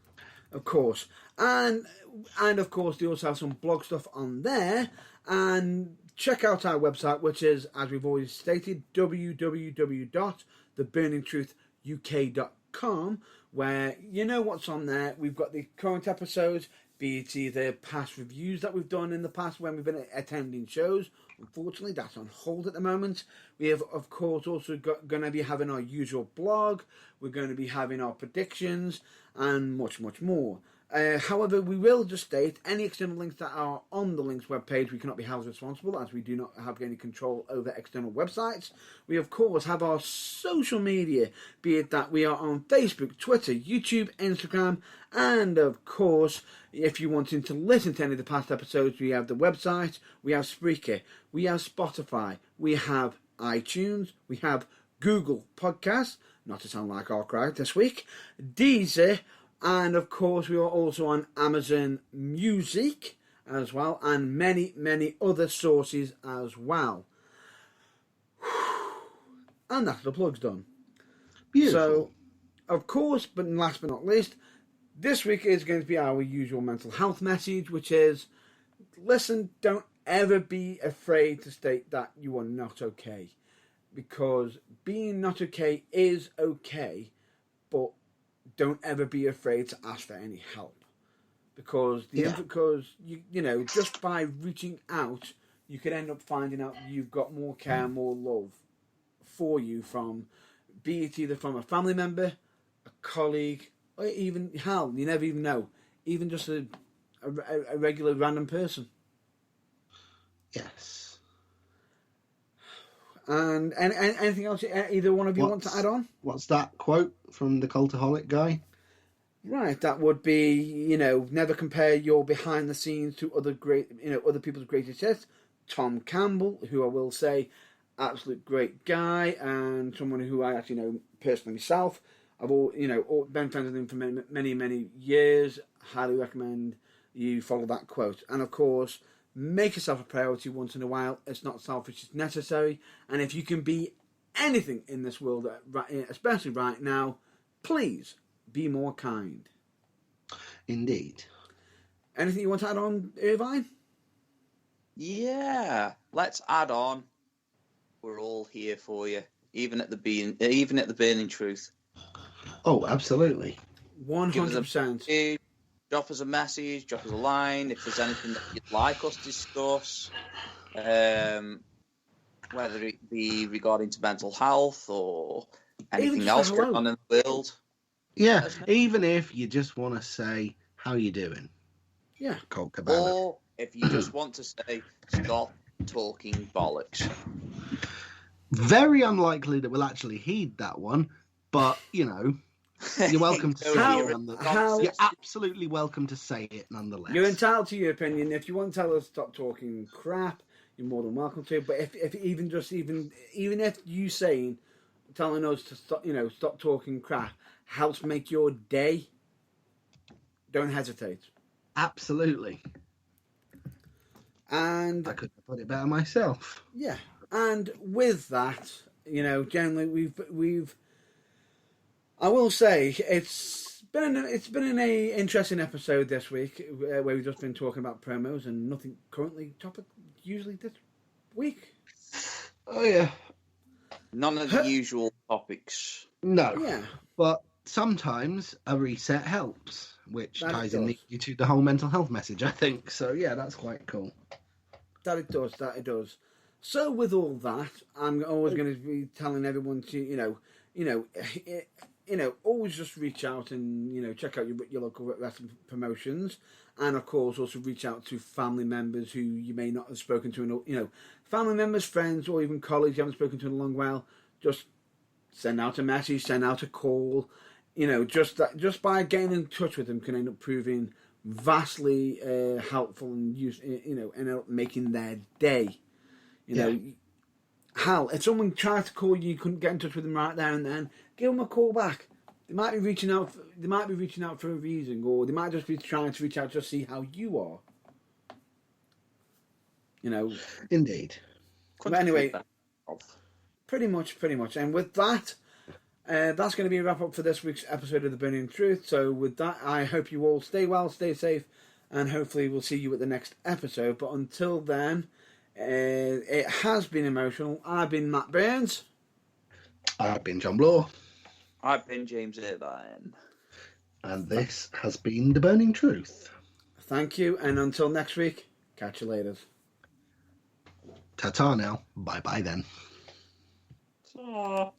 Of course. And of course, they also have some blog stuff on there. And check out our website, which is, as we've always stated, www.theburningtruthuk.com, where you know what's on there. We've got the current episodes, be it either past reviews that we've done in the past when we've been attending shows. Unfortunately, that's on hold at the moment. We have, of course, also going to be having our usual blog. We're going to be having our predictions and much, much more. However, we will just state any external links that are on the links webpage, we cannot be held responsible as we do not have any control over external websites. We, of course, have our social media, be it that we are on Facebook, Twitter, YouTube, Instagram, and, of course, if you're wanting to listen to any of the past episodes, we have the website, we have Spreaker, we have Spotify, we have iTunes, we have Google Podcasts, not to sound like our crowd this week, Deezer, and of course we are also on Amazon Music as well, and many, many other sources as well. And that's the plugs done. Beautiful. So, of course, but last but not least, this week is going to be our usual mental health message, which is, listen, don't ever be afraid to state that you are not okay. Because being not okay is okay, but don't ever be afraid to ask for any help. Because you know, just by reaching out, you could end up finding out you've got more care, more love for you from, be it either from a family member, a colleague, or even, hell, you never even know, even just a regular random person. Yes. And anything else either one of you want to add on? What's that quote from the Cultaholic guy? Right, that would be, you know, never compare your behind the scenes to other people's greatest hits. Tom Campbell, who I will say, absolute great guy, and someone who I actually know personally myself. I've been friends with him for many, many years. Highly recommend you follow that quote. And of course, make yourself a priority once in a while. It's not selfish, it's necessary. And if you can be anything in this world, especially right now, please be more kind. Indeed. Anything you want to add on, Irvine? Yeah, let's add on. We're all here for you, even at the burning truth. Oh, absolutely. 100%. Drop us a message, drop us a line if there's anything that you'd like us to discuss, whether it be regarding to mental health or anything else going on in the world. Yeah, even if you just want to say, how you doing? Yeah. Colt Cabana. Or if you just want to say, stop talking bollocks. Very unlikely that we'll actually heed that one, but, you know, you're welcome to say it. You're absolutely welcome to say it nonetheless. You're entitled to your opinion. If you want to tell us to stop talking crap, you're more than welcome to. But if even if you telling us to stop talking crap helps make your day, don't hesitate. Absolutely. And I couldn't have put it better myself. Yeah. And with that, you know, generally we've I will say it's been an interesting episode this week where we've just been talking about promos and nothing currently topic usually this week. Oh yeah. None of the usual topics. No. Yeah. But sometimes a reset helps, which ties in neatly to the whole mental health message, I think. So yeah, that's quite cool. That it does. So with all that, I'm always going to be telling everyone to, always just reach out and, check out your local wrestling promotions. And, of course, also reach out to family members who you may not have spoken to, family members, friends, or even colleagues you haven't spoken to in a long while. Just send out a message, send out a call. Just by getting in touch with them can end up proving vastly helpful and end up making their day. Hal, if someone tried to call you couldn't get in touch with them right there and then, give them a call back. They might be reaching out for a reason, or they might just be trying to reach out just to see how you are. Indeed. But anyway, pretty much. And with that, that's going to be a wrap up for this week's episode of The Burning Truth. So with that, I hope you all stay well, stay safe, and hopefully we'll see you at the next episode. But until then, it has been emotional. I've been Matt Burns. I've been John Bloor. I've been James Irvine. And this has been The Burning Truth. Thank you, and until next week, catch you later. Ta-ta now. Bye-bye then. Ta.